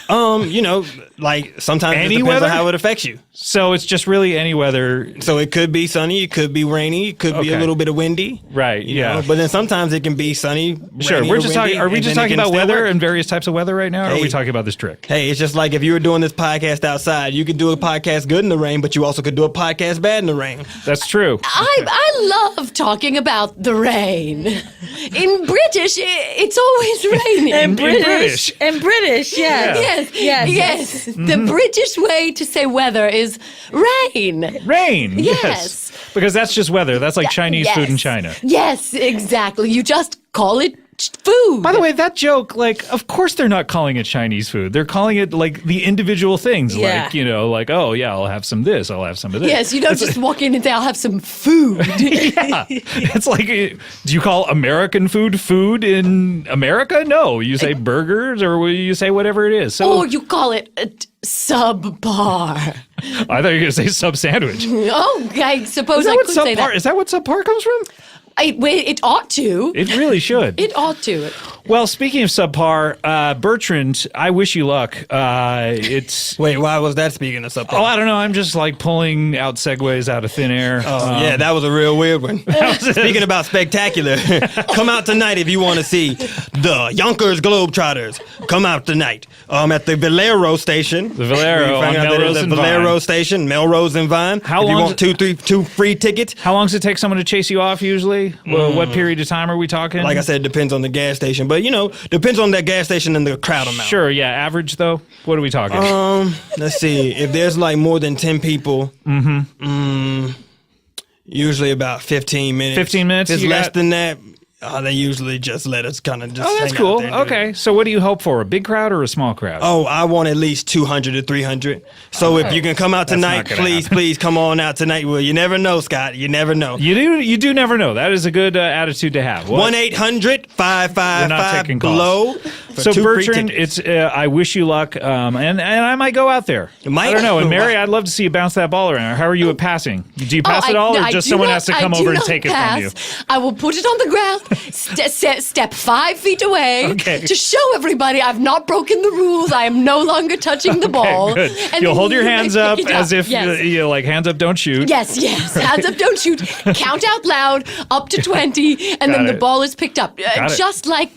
Like sometimes Any it depends weather? on how it affects you. So it's just really any weather. So it could be sunny, it could be rainy, it could be a Okay. little bit of windy. Right, you yeah. know? But then sometimes it can be sunny, Sure, rainy, we're or just windy, talking. Are we and just then it talking can about still weather work. and various types of weather right now? Or are we Hey. talking about this trick? Hey, it's just like if you were doing this podcast outside, you could do a podcast good in the rain, but you also could do a podcast bad in the rain. That's true. I love talking about the rain. In British, it's always raining. And British. And British, yeah. Yes. The British way to say weather is rain. Rain. Yes. Because that's just weather. That's like Chinese Yes. food in China. Yes, exactly. You just call it food. By the way, that joke, like, of course they're not calling it Chinese food. They're calling it like the individual things. Yeah. Like, oh yeah, I'll have some this, I'll have some of this. Yes, you don't just walk in and say, I'll have some food. Yeah. It's like, do you call American food in America? No. You say burgers or you say whatever it is. So Or you call it subpar. I thought you were going to say sub sandwich. Oh, I suppose Is that I what could say subpar? that. Is that what subpar comes from? It ought to. It really should. It ought to. Well, speaking of subpar, Bertrand, I wish you luck. It's. Wait, why was that speaking of something? Oh, I don't know. I'm just like pulling out segues out of thin air. Yeah, that was a real weird one. Speaking about spectacular, come out tonight if you want to see the Yonkers Globetrotters. Come out tonight at the Valero station. The Valero We found on out that Melrose it's and the Valero Vine. station, Melrose and Vine. How if you long want two free tickets. How long does it take someone to chase you off usually? Well, what period of time are we talking? Like I said, it depends on the gas station, but depends on that gas station and the crowd amount. Sure, yeah. Average though? What are we talking? Let's see. If there's like more than 10 people, usually about 15 minutes. 15 minutes, If it's you less got- than that, they usually just let us kind of just Oh, that's hang out cool. there and do it. Okay. So what do you hope for? A big crowd or a small crowd? Oh, I want at least 200 to 300. So if you can come out That's not tonight, gonna please, happen. please come on out tonight. Well, you never know, Scott. You never know. You do never know. That is a good attitude to have. What? 1-800-555-BLOW. So Bertrand, it's I wish you luck, and I might go out there. Might? I don't know. And Mary, Wow. I'd love to see you bounce that ball around. How are you at passing? Do you pass it all, or just someone has to come over and take it from you? I will put it on the ground, step 5 feet away Okay. to show everybody I've not broken the rules. I am no longer touching the ball. Okay, good. And You'll then hold your you hands pick up it as if Yes. like hands up, don't shoot. Yes. Hands up, don't shoot. Count out loud, up to 20, and then Got the it. ball is picked up. Got it. Just like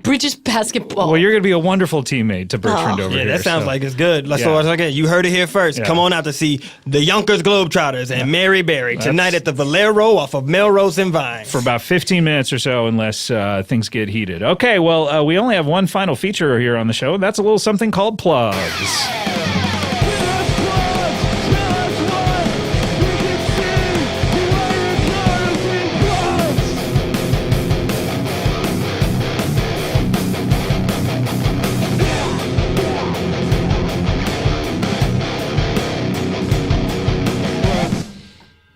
British basketball. Well, you're going to be a wonderful teammate to Bertrand over Yeah, here. that sounds so. like it's good. Yeah. So again, you heard it here first. Yeah. Come on out to see the Yonkers Globetrotters and Mary Berry tonight at the Valero off of Melrose and Vine. for about 15 minutes or so, unless things get heated. Okay, well, we only have one final feature here on the show, and that's a little something called plugs.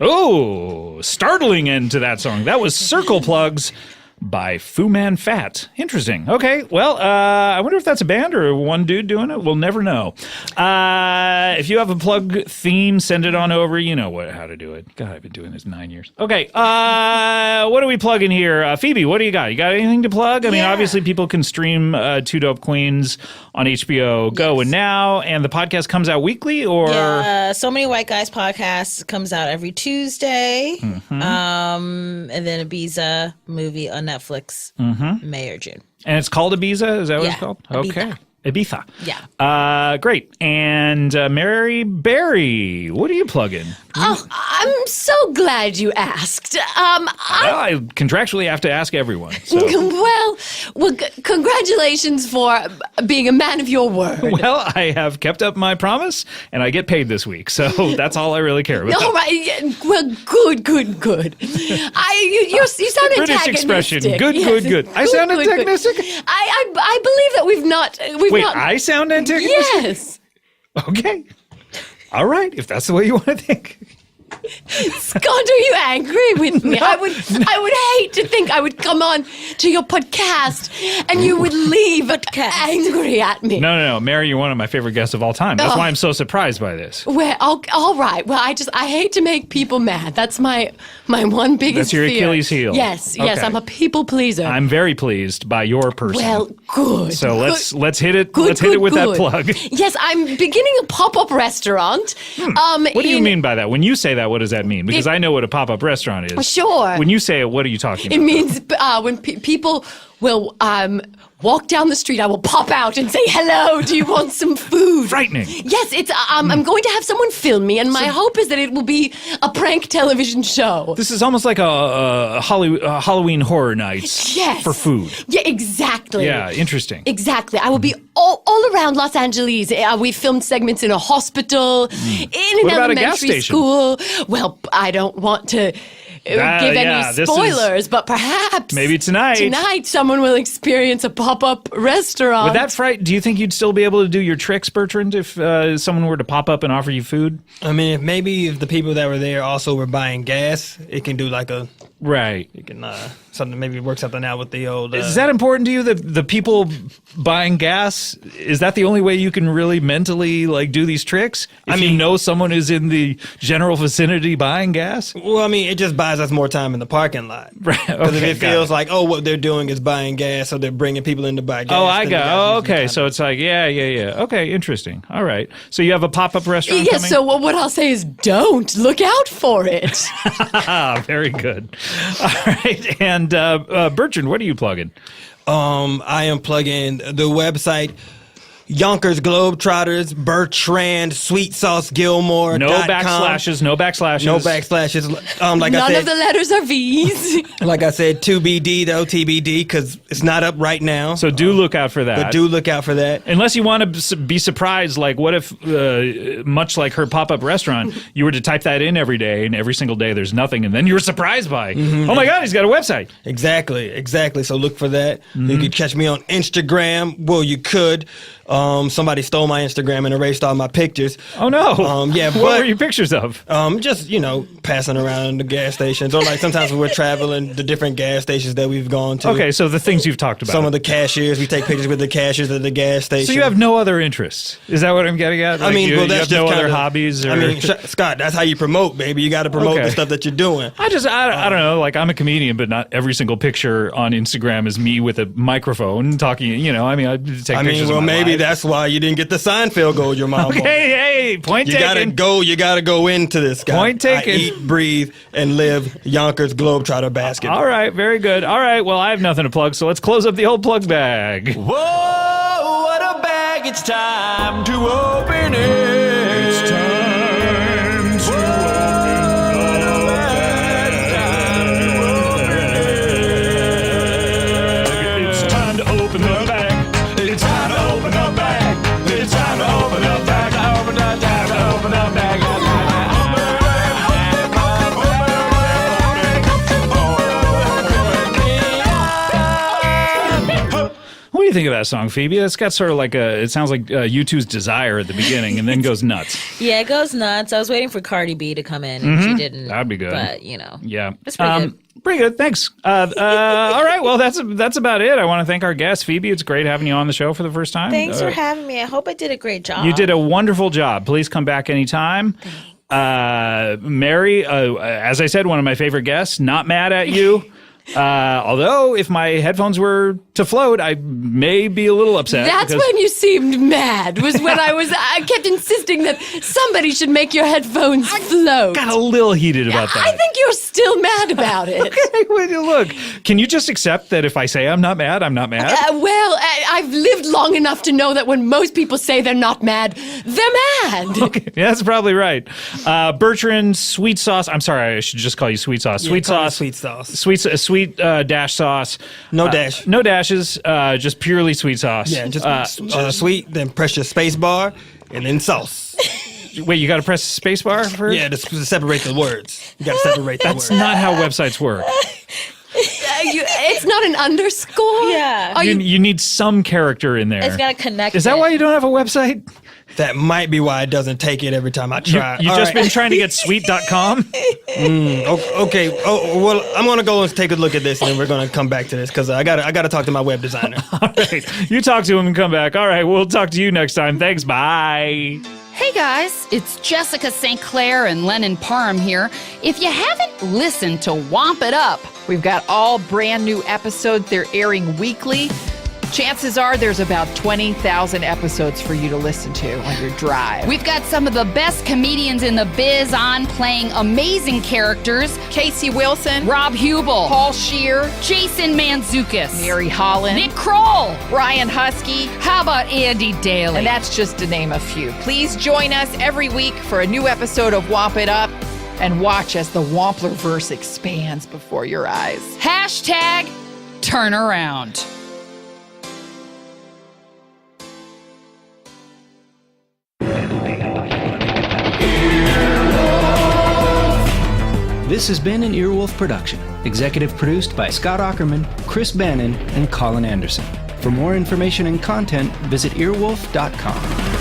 Oh, startling end to that song. That was Circle Plugs by Fu Man Fat. Interesting. Okay, well, I wonder if that's a band or one dude doing it. We'll never know. If you have a plug theme, send it on over. You know how to do it. God, I've been doing this 9 years. Okay, what are we plugging here? Phoebe, what do you got? You got anything to plug? I mean, Yeah. obviously people can stream Two Dope Queens on HBO Go and Now, and the podcast comes out weekly, or... Yeah, So Many White Guys podcast comes out every Tuesday. And then Ibiza movie on Netflix, May or June. And it's called Ibiza? Is that what it's Yeah, called? Ibiza. Okay. Ibiza. Yeah. Great. And Mary Berry, what are you plugging? Oh, I'm so glad you asked. Well, I contractually have to ask everyone. So. Well, congratulations for being a man of your word. Well, I have kept up my promise, and I get paid this week, so that's all I really care about. All right. yeah, Well, good. You sound British antagonistic. expression. Good, Yes, good. I sound good. antagonistic? I believe that we've not. Wait, I sound antagonistic? Yes. Okay. All right, if that's the way you want to think. Scott, are you angry with me? I would hate to think I would come on to your podcast and you would leave angry at me. No. Mary, you're one of my favorite guests of all time. That's why I'm so surprised by this. Well, all right. Well, I hate to make people mad. That's my one biggest That's your fear. Achilles heel. Yes, Okay. I'm a people pleaser. I'm very pleased by your person. Well, good. So let's hit it. Good, let's hit it with good. that plug. Yes, I'm beginning a pop-up restaurant. What do you mean by that? When you say that, what does that mean? Because I know what a pop-up restaurant is. Sure. When you say it, what are you talking It about? means when people will walk down the street, I will pop out and say, hello, do you want some food? Frightening. Yes, it's. I'm going to have someone film me, and my hope is that it will be a prank television show. This is almost like a Halloween Horror Nights Yes. for food. Yeah, exactly. Yeah, interesting. Exactly. I will be all around Los Angeles. We filmed segments in a hospital, in an What about a gas elementary station? school. Well, I don't want to give yeah, any this is- spoilers, but perhaps Maybe tonight. Tonight, someone will experience a pop-up restaurant. Would that frighten? Do you think you'd still be able to do your tricks, Bertrand, if someone were to pop up and offer you food? I mean, if the people that were there also were buying gas, it can do like a Right. it can something maybe work something out with the old. Is that important to you? The people buying gas? Is that the only way you can really mentally like do these tricks? If you know someone is in the general vicinity buying gas. Well, I mean, it just buys us more time in the parking lot. Right. Because if Okay, it got feels it. like, what they're doing is buying gas, so they're bringing people in to buy gas. Oh, I then got. you gotta Oh, use the okay. time So to- it's like, yeah. Okay, interesting. All right. So you have a pop-up restaurant Yes, coming? so what I'll say is don't. Look out for it. Very good. All right. And Bertrand, what are you plugging? I am plugging the website Yonkers Globetrotters, Bertrand, Sweet Sauce Gilmore. No backslashes. No backslashes. Like None I said, of the letters are V's. like I said, 2BD though, TBD, because it's not up right now. So do look out for that. but do look out for that. Unless you want to be surprised, like what if, much like her pop-up restaurant, you were to type that in every day, and every single day there's nothing, and then you were surprised by, oh my God, he's got a website. Exactly. So look for that. You can catch me on Instagram. Well, you could. Somebody stole my Instagram and erased all my pictures. Oh no. Yeah, what but were your pictures of? just passing around the gas stations, or like sometimes when we're traveling, the different gas stations that we've gone to. Okay, so the things you've talked about. Some of the cashiers, we take pictures with the cashiers at the gas station. So you have no other interests? Is that what I'm getting at? Like you that's have just no other kinda- hobbies? Or? I mean, Scott, that's how you promote, baby. You got to promote Okay. the stuff that you're doing. I don't know. Like I'm a comedian, but not every single picture on Instagram is me with a microphone talking. I take pictures. Well, of my maybe life. that's why you didn't get the Seinfeld gold your mom. Okay, hey, point You taken. You gotta go into this, Scott. Point taken. I eat, breathe, and live Yonkers Globetrotter basketball. All right, very good. All right, well, I have nothing to plug, so let's close up the old plug bag. Whoa, what a bag. It's time to open it. It's time to It's time to open the bag. It's time to open the bag. It's time to open the bag. Open the bag. Open the bag. What do you think of that song, Phoebe? It's got sort of like it sounds like U2's Desire at the beginning and then goes nuts. Yeah, it goes nuts. I was waiting for Cardi B to come in, and she didn't. That'd be good. But, Yeah. It's pretty good. Pretty good, thanks. All right, well, that's about it. I want to thank our guest, Phoebe. It's great having you on the show for the first time. Thanks for having me. I hope I did a great job. You did a wonderful job. Please come back anytime. Mary, as I said, one of my favorite guests, not mad at you. Although, if my headphones were to float, I may be a little upset. That's because- when you seemed mad, was when I kept insisting that somebody should make your headphones float. got a little heated about that. I think you're still mad about it. Hey, wait, look, can you just accept that if I say I'm not mad, I'm not mad? I've lived long enough to know that when most people say they're not mad, they're mad. Okay, yeah, that's probably right. Bertrand, sweet sauce. I'm sorry, I should just call you sweet sauce. Sweet call me sauce. sweet sauce. Sweet dash sauce. No dash. No dashes. Just purely sweet sauce. Yeah, just sweet, then press your space bar, and then sauce. Wait, you got to press space bar first? Yeah, to separate the words. You got to separate the words. That's not how websites work. It's not an underscore? Yeah. You need some character in there. It's got to connect. Is that why you don't have a website? That might be why it doesn't take it every time I try. You All just right. been trying to get sweet.com? Okay. Oh, well, I'm gonna go and take a look at this, and then we're gonna come back to this because I gotta talk to my web designer. All right. You talk to him and come back. All right. We'll talk to you next time. Thanks. Bye. Hey guys, it's Jessica St. Clair and Lennon Parham here. If you haven't listened to Womp It Up, We've got all brand new episodes. They're airing weekly. Chances are there's about 20,000 episodes for you to listen to on your drive. we've got some of the best comedians in the biz on playing amazing characters. Casey Wilson, Rob Hubel, Paul Scheer, Jason Mantzoukas, Mary Holland, Nick Kroll. Ryan Husky, How about Andy Daly? and that's just to name a few. Please join us every week for a new episode of Womp It Up and watch as the Wamplerverse expands before your eyes. Hashtag turnaround. This has been an Earwolf production, executive produced by Scott Aukerman, Chris Bannon, and Colin Anderson. For more information and content, visit earwolf.com.